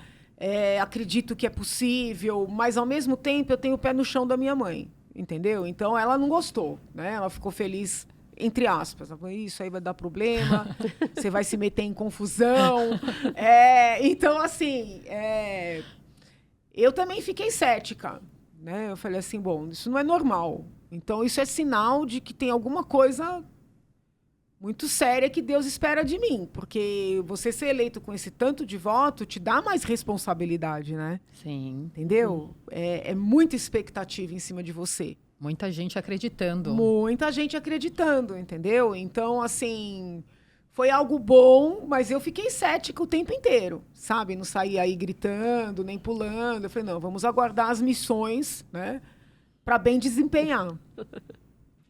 acredito que é possível, mas, ao mesmo tempo, eu tenho o pé no chão da minha mãe, entendeu? Então, ela não gostou, né? Ela ficou feliz, entre aspas. Ela falou: isso aí vai dar problema, você vai se meter em confusão. Então, assim, eu também fiquei cética. Né? Eu falei assim: bom, isso não é normal. Então, isso é sinal de que tem alguma coisa muito séria que Deus espera de mim. Porque você ser eleito com esse tanto de voto te dá mais responsabilidade, né? Sim. Entendeu? É muita expectativa em cima de você. Muita gente acreditando. Muita gente acreditando, entendeu? Então, assim, foi algo bom, mas eu fiquei cética o tempo inteiro, sabe? Não saí aí gritando, nem pulando. Eu falei: não, vamos aguardar as missões, né? Para bem desempenhar.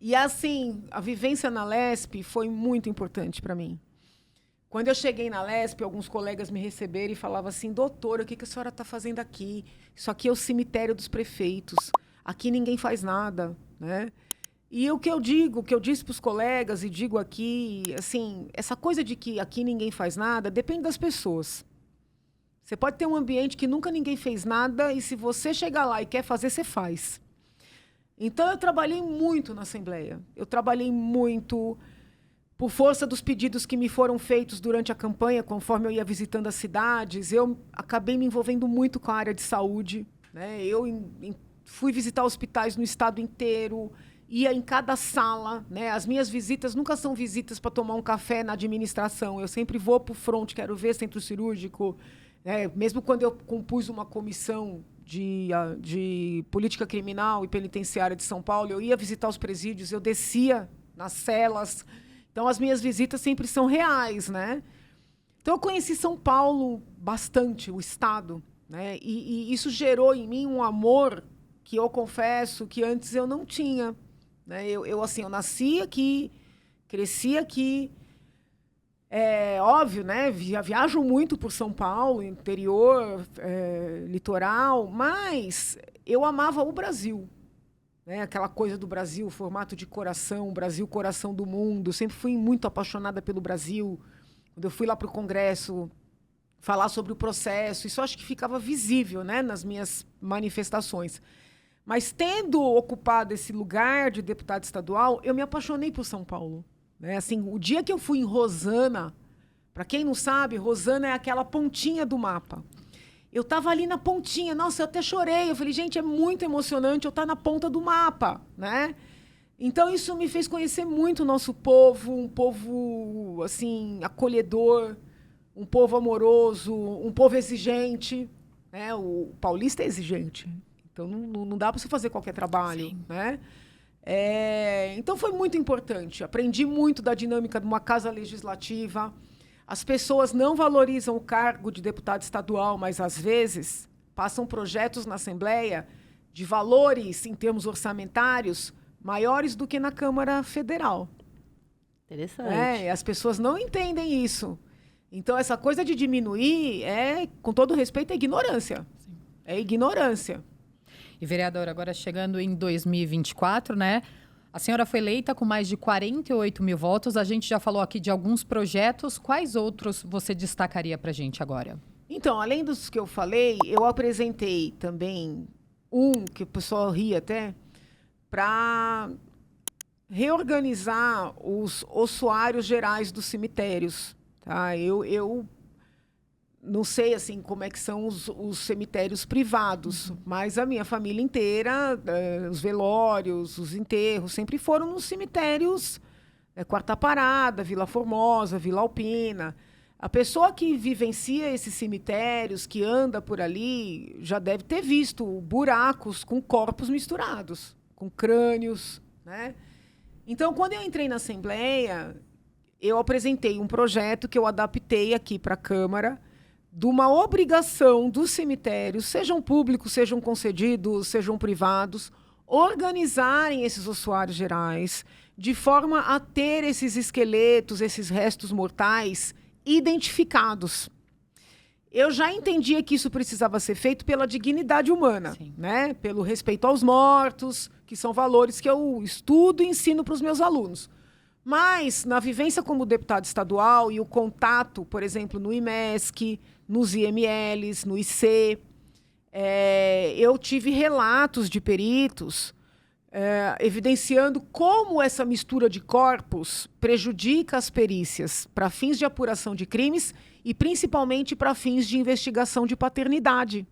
E, assim, a vivência na LESP foi muito importante para mim. Quando eu cheguei na LESP, alguns colegas me receberam e falavam assim: doutora, o que a senhora está fazendo aqui? Isso aqui é o cemitério dos prefeitos. Aqui ninguém faz nada, né? E o que eu disse para os colegas e digo aqui, assim, essa coisa de que aqui ninguém faz nada depende das pessoas. Você pode ter um ambiente que nunca ninguém fez nada e se você chegar lá e quer fazer, você faz. Então, eu trabalhei muito na Assembleia. Eu trabalhei muito. por força dos pedidos que me foram feitos durante a campanha, conforme eu ia visitando as cidades, eu acabei me envolvendo muito com a área de saúde, né? Eu fui visitar hospitais no estado inteiro, ia em cada sala, né? As minhas visitas nunca são visitas para tomar um café na administração. Eu sempre vou para o front, quero ver centro cirúrgico. Mesmo quando eu compus uma comissão de política criminal e penitenciária de São Paulo, eu ia visitar os presídios, eu descia nas celas. Então, as minhas visitas sempre são reais, né? Então, eu conheci São Paulo bastante, o estado, né? E isso gerou em mim um amor que eu confesso que antes eu não tinha, né? Eu nasci aqui, cresci aqui. É óbvio, né? Viajo muito por São Paulo, interior, litoral, mas eu amava o Brasil. Né? Aquela coisa do Brasil, formato de coração, Brasil, coração do mundo. Sempre fui muito apaixonada pelo Brasil. Quando eu fui lá para o Congresso falar sobre o processo, isso acho que ficava visível, né, nas minhas manifestações. Mas tendo ocupado esse lugar de deputada estadual, eu me apaixonei por São Paulo. Né? Assim, o dia que eu fui em Rosana, para quem não sabe, Rosana é aquela pontinha do mapa. Eu estava ali na pontinha, nossa, eu até chorei. Eu falei, gente, é muito emocionante eu estar na ponta do mapa, né? Então, isso me fez conhecer muito o nosso povo, um povo, assim, acolhedor, um povo amoroso, um povo exigente. Né? O paulista é exigente, então não dá para você fazer qualquer trabalho, né? Então, foi muito importante. Aprendi muito da dinâmica de uma casa legislativa. As pessoas não valorizam o cargo de deputado estadual, mas, às vezes, passam projetos na Assembleia de valores, em termos orçamentários, maiores do que na Câmara Federal. Interessante. As pessoas não entendem isso. Então, essa coisa de diminuir, com todo respeito, é ignorância. Sim. É ignorância. E, vereadora, agora chegando em 2024, né? A senhora foi eleita com mais de 48 mil votos. A gente já falou aqui de alguns projetos. Quais outros você destacaria para a gente agora? Então, além dos que eu falei, eu apresentei também que o pessoal ri até, para reorganizar os ossuários gerais dos cemitérios. Tá? Eu não sei assim, como é que são os cemitérios privados, mas a minha família inteira, os velórios, os enterros, sempre foram nos cemitérios Quarta Parada, Vila Formosa, Vila Alpina. A pessoa que vivencia esses cemitérios, que anda por ali, já deve ter visto buracos com corpos misturados, com crânios. Né? Então, quando eu entrei na Assembleia, eu apresentei um projeto que eu adaptei aqui para a Câmara, de uma obrigação dos cemitérios, sejam públicos, sejam concedidos, sejam privados, organizarem esses ossuários gerais de forma a ter esses esqueletos, esses restos mortais identificados. Eu já entendia que isso precisava ser feito pela dignidade humana, né? Pelo respeito aos mortos, que são valores que eu estudo e ensino para os meus alunos. Mas, na vivência como deputado estadual e o contato, por exemplo, no IMESC, nos IMLs, no IC, eu tive relatos de peritos evidenciando como essa mistura de corpos prejudica as perícias para fins de apuração de crimes e, principalmente, para fins de investigação de paternidade.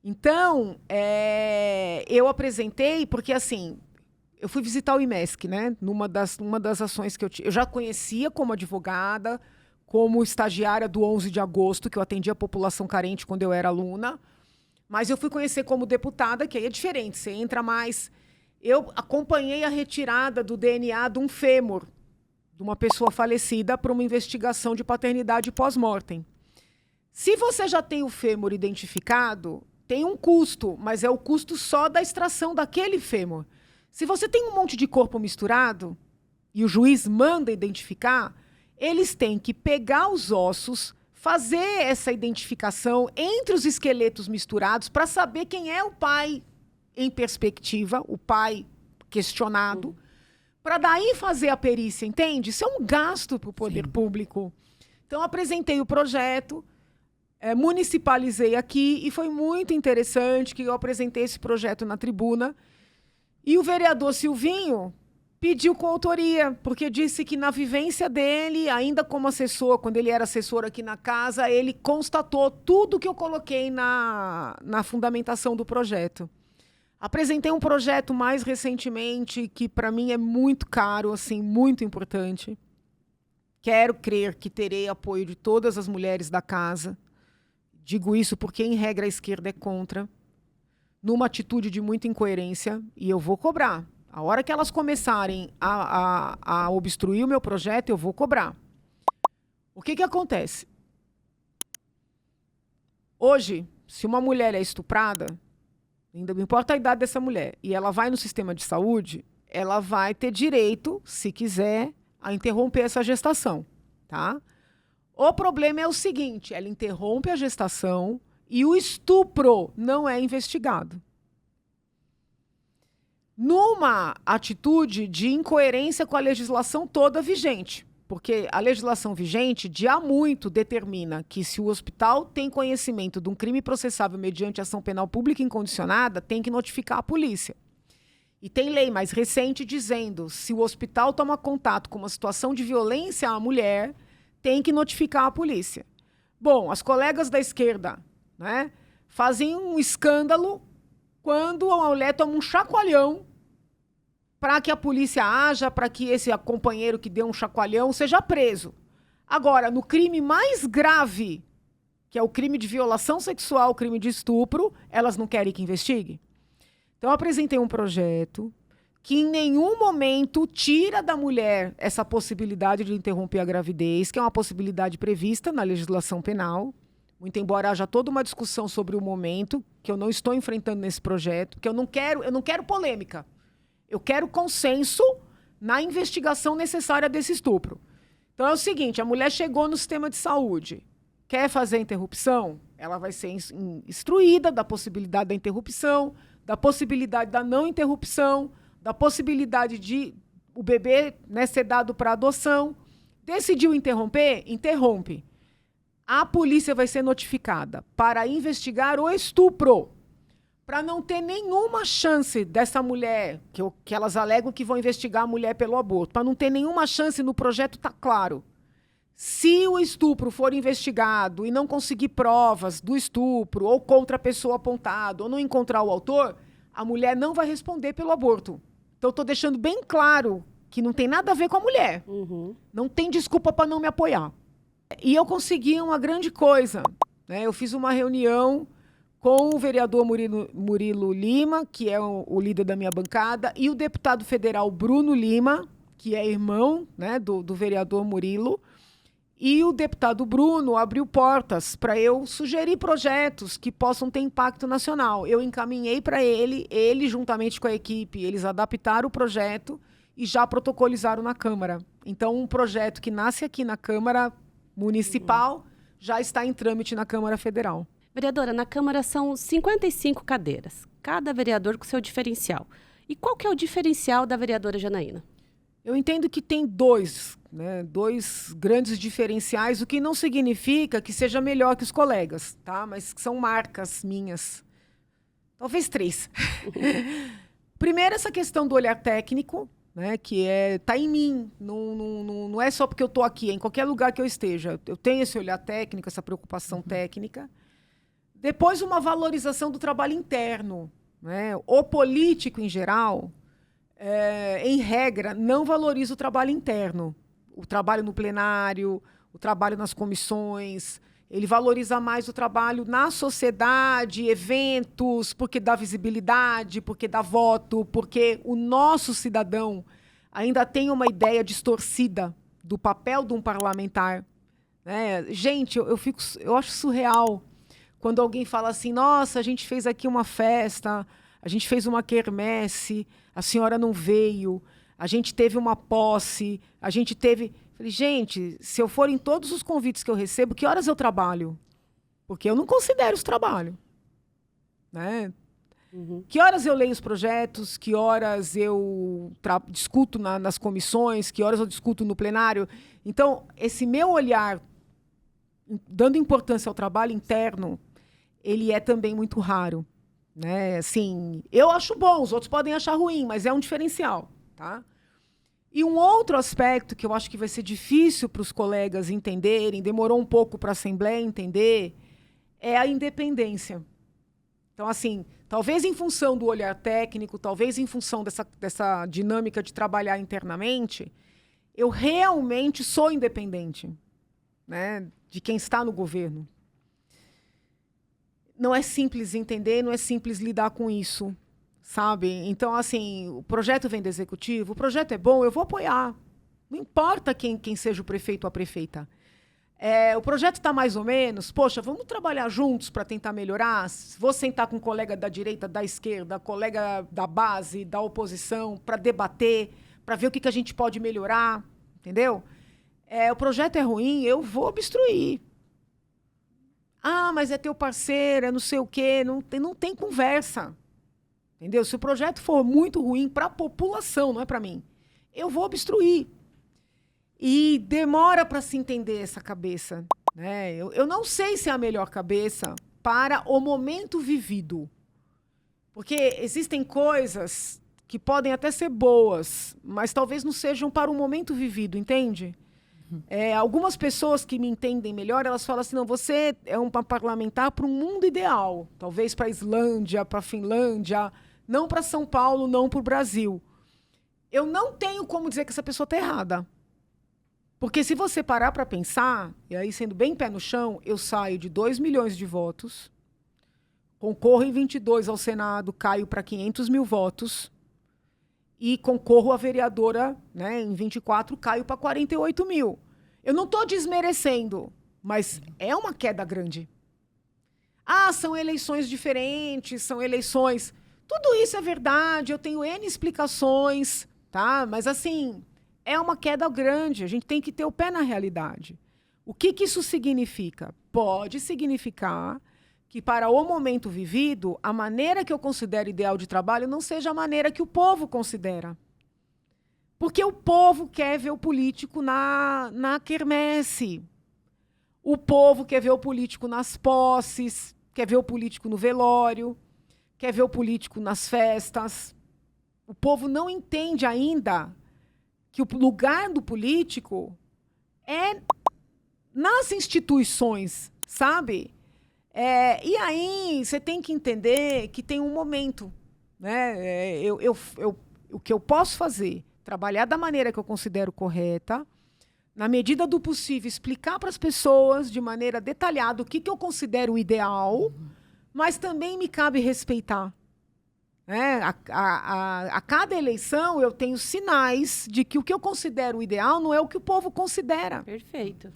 Então, eu apresentei, porque, assim, eu fui visitar o IMESC, né? Numa das ações que eu já conhecia como advogada, como estagiária do 11 de agosto, que eu atendia a população carente quando eu era aluna. Mas eu fui conhecer como deputada, que aí é diferente, você entra mais. Eu acompanhei a retirada do DNA de um fêmur, de uma pessoa falecida, para uma investigação de paternidade pós-mortem. Se você já tem o fêmur identificado, tem um custo, mas é o custo só da extração daquele fêmur. Se você tem um monte de corpo misturado e o juiz manda identificar, eles têm que pegar os ossos, fazer essa identificação entre os esqueletos misturados para saber quem é o pai em perspectiva, o pai questionado, para daí fazer a perícia, entende? Isso é um gasto para o poder público. Então, apresentei o projeto, municipalizei aqui e foi muito interessante que eu apresentei esse projeto na tribuna. E o vereador Silvinho Pediu coautoria, porque disse que na vivência dele, ainda como assessor, quando ele era assessor aqui na casa, ele constatou tudo que eu coloquei na fundamentação do projeto. Apresentei um projeto mais recentemente, que para mim é muito caro, assim, muito importante. Quero crer que terei apoio de todas as mulheres da casa. Digo isso porque, em regra, a esquerda é contra, numa atitude de muita incoerência, e eu vou cobrar. A hora que elas começarem a obstruir o meu projeto, eu vou cobrar. O que acontece? Hoje, se uma mulher é estuprada, ainda não importa a idade dessa mulher, e ela vai no sistema de saúde, ela vai ter direito, se quiser, a interromper essa gestação, tá? O problema é o seguinte, ela interrompe a gestação e o estupro não é investigado. Numa atitude de incoerência com a legislação toda vigente, porque a legislação vigente, de há muito, determina que se o hospital tem conhecimento de um crime processável mediante ação penal pública incondicionada, tem que notificar a polícia. E tem lei mais recente dizendo, se o hospital toma contato com uma situação de violência à mulher, tem que notificar a polícia. Bom, as colegas da esquerda, né, fazem um escândalo quando a mulher toma um chacoalhão para que a polícia haja, para que esse companheiro que deu um chacoalhão seja preso. Agora, no crime mais grave, que é o crime de violação sexual, o crime de estupro, elas não querem que investigue? Então, eu apresentei um projeto que em nenhum momento tira da mulher essa possibilidade de interromper a gravidez, que é uma possibilidade prevista na legislação penal, muito embora haja toda uma discussão sobre o momento, que eu não estou enfrentando nesse projeto, que eu não quero polêmica. Eu quero consenso na investigação necessária desse estupro. Então é o seguinte, a mulher chegou no sistema de saúde, quer fazer a interrupção? Ela vai ser instruída da possibilidade da interrupção, da possibilidade da não interrupção, da possibilidade de o bebê, né, ser dado para adoção. Decidiu interromper? Interrompe. A polícia vai ser notificada para investigar o estupro, para não ter nenhuma chance dessa mulher, que elas alegam que vão investigar a mulher pelo aborto, para não ter nenhuma chance, no projeto está claro. Se o estupro for investigado e não conseguir provas do estupro, ou contra a pessoa apontada, ou não encontrar o autor, a mulher não vai responder pelo aborto. Então, eu estou deixando bem claro que não tem nada a ver com a mulher. Uhum. Não tem desculpa para não me apoiar. E eu consegui uma grande coisa, né? Eu fiz uma reunião com o vereador Murilo Lima, que é o líder da minha bancada, e o deputado federal Bruno Lima, que é irmão, né, do vereador Murilo. E o deputado Bruno abriu portas para eu sugerir projetos que possam ter impacto nacional. Eu encaminhei para ele, juntamente com a equipe, eles adaptaram o projeto e já protocolizaram na Câmara. Então, um projeto que nasce aqui na Câmara Municipal já está em trâmite na Câmara Federal. Vereadora, na Câmara são 55 cadeiras, cada vereador com seu diferencial. E qual que é o diferencial da vereadora Janaína? Eu entendo que tem dois grandes diferenciais, o que não significa que seja melhor que os colegas, tá? Mas que são marcas minhas. Talvez 3. Primeiro, essa questão do olhar técnico, né, que tá em mim, não é só porque eu estou aqui, é em qualquer lugar que eu esteja. Eu tenho esse olhar técnico, essa preocupação técnica. Depois, uma valorização do trabalho interno, né? O político, em geral, em regra, não valoriza o trabalho interno. O trabalho no plenário, o trabalho nas comissões. Ele valoriza mais o trabalho na sociedade, eventos, porque dá visibilidade, porque dá voto, porque o nosso cidadão ainda tem uma ideia distorcida do papel de um parlamentar, né? Gente, eu acho surreal quando alguém fala assim, nossa, a gente fez aqui uma festa, a gente fez uma quermesse, a senhora não veio, a gente teve uma posse, a gente teve... Falei, gente, se eu for em todos os convites que eu recebo, que horas eu trabalho? Porque eu não considero isso trabalho, né? Uhum. Que horas eu leio os projetos, que horas eu discuto nas comissões, que horas eu discuto no plenário. Então, esse meu olhar, dando importância ao trabalho interno, ele é também muito raro, né? Assim, eu acho bom, os outros podem achar ruim, mas é um diferencial, tá? E um outro aspecto que eu acho que vai ser difícil para os colegas entenderem, demorou um pouco para a Assembleia entender, é a independência. Então, assim, talvez em função do olhar técnico, talvez em função dessa dinâmica de trabalhar internamente, eu realmente sou independente, né, de quem está no governo. Não é simples entender, não é simples lidar com isso, sabe? Então, assim, o projeto vem do executivo, o projeto é bom, eu vou apoiar. Não importa quem seja o prefeito ou a prefeita. O projeto está mais ou menos, poxa, vamos trabalhar juntos para tentar melhorar? Vou sentar com um colega da direita, da esquerda, colega da base, da oposição, para debater, para ver o que a gente pode melhorar, entendeu? O projeto é ruim, eu vou obstruir. Ah, mas é teu parceiro, é não sei o quê, não tem conversa. Entendeu? Se o projeto for muito ruim para a população, não é para mim, eu vou obstruir. E demora para se entender essa cabeça, né? Eu não sei se é a melhor cabeça para o momento vivido. Porque existem coisas que podem até ser boas, mas talvez não sejam para o momento vivido, entende? Algumas pessoas que me entendem melhor, elas falam assim, não, você é uma parlamentar para um mundo ideal. Talvez para a Islândia, para a Finlândia, não para São Paulo, não para o Brasil. Eu não tenho como dizer que essa pessoa está errada. Porque se você parar para pensar, e aí sendo bem pé no chão, eu saio de 2 milhões de votos, concorro em 22 ao Senado, caio para 500 mil votos, e concorro a vereadora, né, em 24, caio para 48 mil. Eu não estou desmerecendo, mas é uma queda grande. Ah, são eleições diferentes, são eleições... Tudo isso é verdade, eu tenho N explicações, tá? Mas, assim... É uma queda grande, a gente tem que ter o pé na realidade. O que isso significa? Pode significar que, para o momento vivido, a maneira que eu considero ideal de trabalho não seja a maneira que o povo considera. Porque o povo quer ver o político na quermesse. O povo quer ver o político nas posses, quer ver o político no velório, quer ver o político nas festas. O povo não entende ainda que o lugar do político é nas instituições, sabe? E aí você tem que entender que tem um momento, né? O que eu posso fazer, trabalhar da maneira que eu considero correta, na medida do possível, explicar para as pessoas de maneira detalhada o que eu considero ideal, mas também me cabe respeitar. A cada eleição eu tenho sinais de que o que eu considero ideal não é o que o povo considera. Perfeito.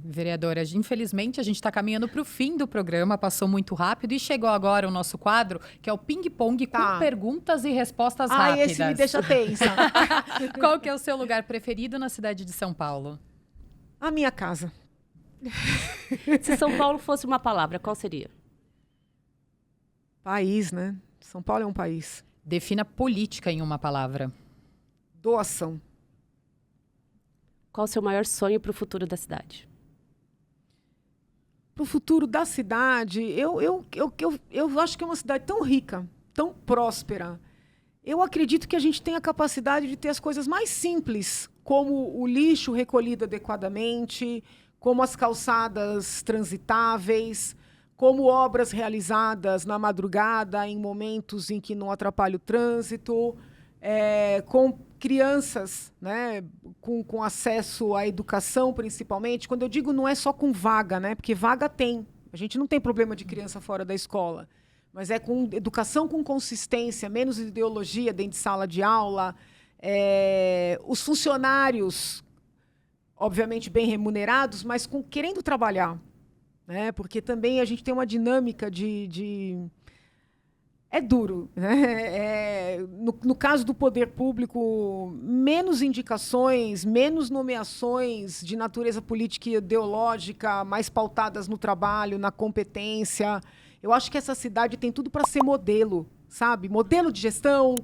Vereadora, infelizmente a gente está caminhando para o fim do programa, passou muito rápido e chegou agora o nosso quadro, que é o ping-pong com perguntas e respostas rápidas. Esse me deixa tensa. Qual que é o seu lugar preferido na cidade de São Paulo? A minha casa. Se São Paulo fosse uma palavra, qual seria? País, né? São Paulo é um país. Defina política em uma palavra. Doação. Qual o seu maior sonho para o futuro da cidade? Para o futuro da cidade, eu acho que é uma cidade tão rica, tão próspera. Eu acredito que a gente tem a capacidade de ter as coisas mais simples, como o lixo recolhido adequadamente, como as calçadas transitáveis, como obras realizadas na madrugada, em momentos em que não atrapalha o trânsito, com crianças, né, com acesso à educação, principalmente. Quando eu digo não é só com vaga, né, porque vaga tem. A gente não tem problema de criança fora da escola. Mas é com educação com consistência, menos ideologia dentro de sala de aula. Os funcionários, obviamente, bem remunerados, mas querendo trabalhar. Né? Porque também a gente tem uma dinâmica É duro. Né? No caso do poder público, menos indicações, menos nomeações de natureza política e ideológica, mais pautadas no trabalho, na competência. Eu acho que essa cidade tem tudo para ser modelo, sabe? Modelo de gestão,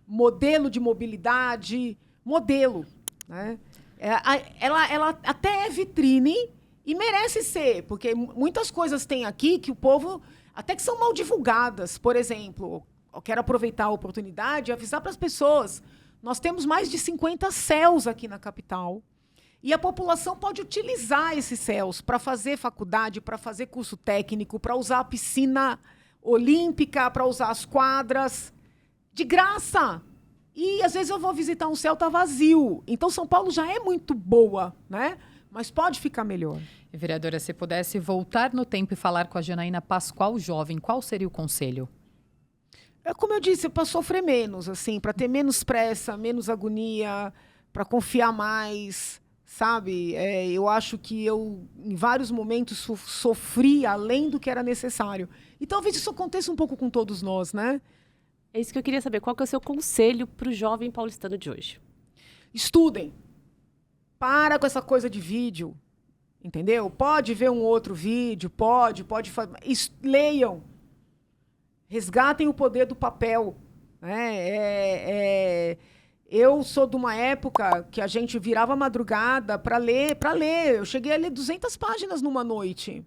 modelo de mobilidade, modelo. Né? Ela até é vitrine e merece ser, porque muitas coisas tem aqui que o povo, até que são mal divulgadas. Por exemplo, eu quero aproveitar a oportunidade e avisar para as pessoas, Nós temos mais de 50 CELs aqui na capital. E a população pode utilizar esses CELs para fazer faculdade, para fazer curso técnico, para usar a piscina olímpica, para usar as quadras. De graça! E, às vezes, eu vou visitar um CEL, tá vazio. Então, São Paulo já é muito boa, né? Mas pode ficar melhor. E, vereadora, se pudesse voltar no tempo e falar com a Janaína Pascoal jovem, qual seria o conselho? É como eu disse, para sofrer menos, assim, para ter menos pressa, menos agonia, para confiar mais, sabe? Eu acho que eu, em vários momentos, sofri além do que era necessário. E talvez isso aconteça um pouco com todos nós, né? É isso que eu queria saber. Qual que é o seu conselho para o jovem paulistano de hoje? Estudem. Para com essa coisa de vídeo, entendeu? Pode ver um outro vídeo, pode leiam. Resgatem o poder do papel. Né? Eu sou de uma época que a gente virava madrugada para ler. Eu cheguei a ler 200 páginas numa noite.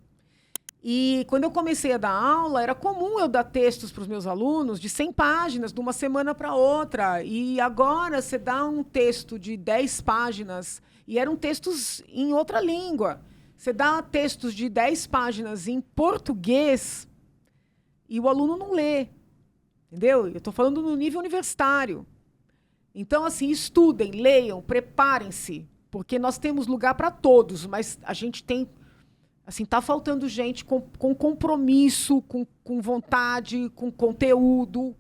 E quando eu comecei a dar aula, era comum eu dar textos para os meus alunos de 100 páginas, de uma semana para outra. E agora você dá um texto de 10 páginas, e eram textos em outra língua. Você dá textos de 10 páginas em português, e o aluno não lê. Entendeu? Eu estou falando no nível universitário. Então, assim, estudem, leiam, preparem-se, porque nós temos lugar para todos, mas a gente tem... Assim, tá faltando gente com compromisso, com vontade, com conteúdo.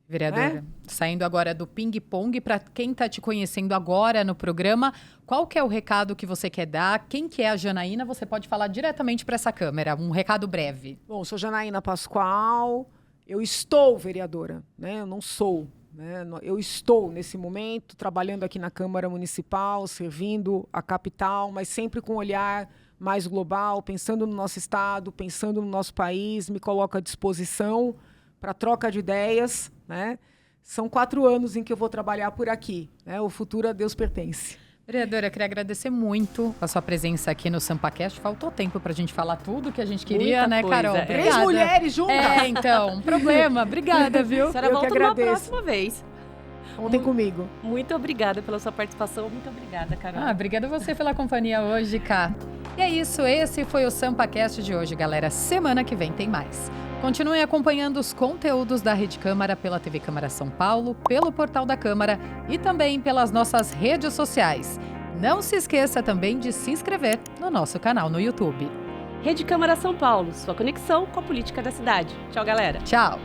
Vereadora, saindo agora do ping-pong, para quem está te conhecendo agora no programa, qual que é o recado que você quer dar? Quem que é a Janaína? Você pode falar diretamente para essa câmera, um recado breve. Bom, sou Janaína Pascoal, eu estou vereadora, né? Eu não sou. Né? Eu estou, nesse momento, trabalhando aqui na Câmara Municipal, servindo a capital, mas sempre com um olhar mais global, pensando no nosso estado, pensando no nosso país, me coloco à disposição para troca de ideias. Né? São 4 anos em que eu vou trabalhar por aqui. Né? O futuro a Deus pertence. Vereadora, eu queria agradecer muito a sua presença aqui no SampaCast. Faltou tempo para a gente falar tudo que a gente queria, Muita né, coisa. Carol? Obrigada. 3 mulheres juntas? Então, um problema. Obrigada, viu? A senhora Eu volta que numa agradeço. próxima vez. Contem comigo. Muito obrigada pela sua participação. Muito obrigada, Carol. Obrigada a você pela companhia hoje, Cá. E é isso, esse foi o SampaCast de hoje, galera. Semana que vem tem mais. Continuem acompanhando os conteúdos da Rede Câmara pela TV Câmara São Paulo, pelo portal da Câmara e também pelas nossas redes sociais. Não se esqueça também de se inscrever no nosso canal no YouTube. Rede Câmara São Paulo, sua conexão com a política da cidade. Tchau, galera. Tchau!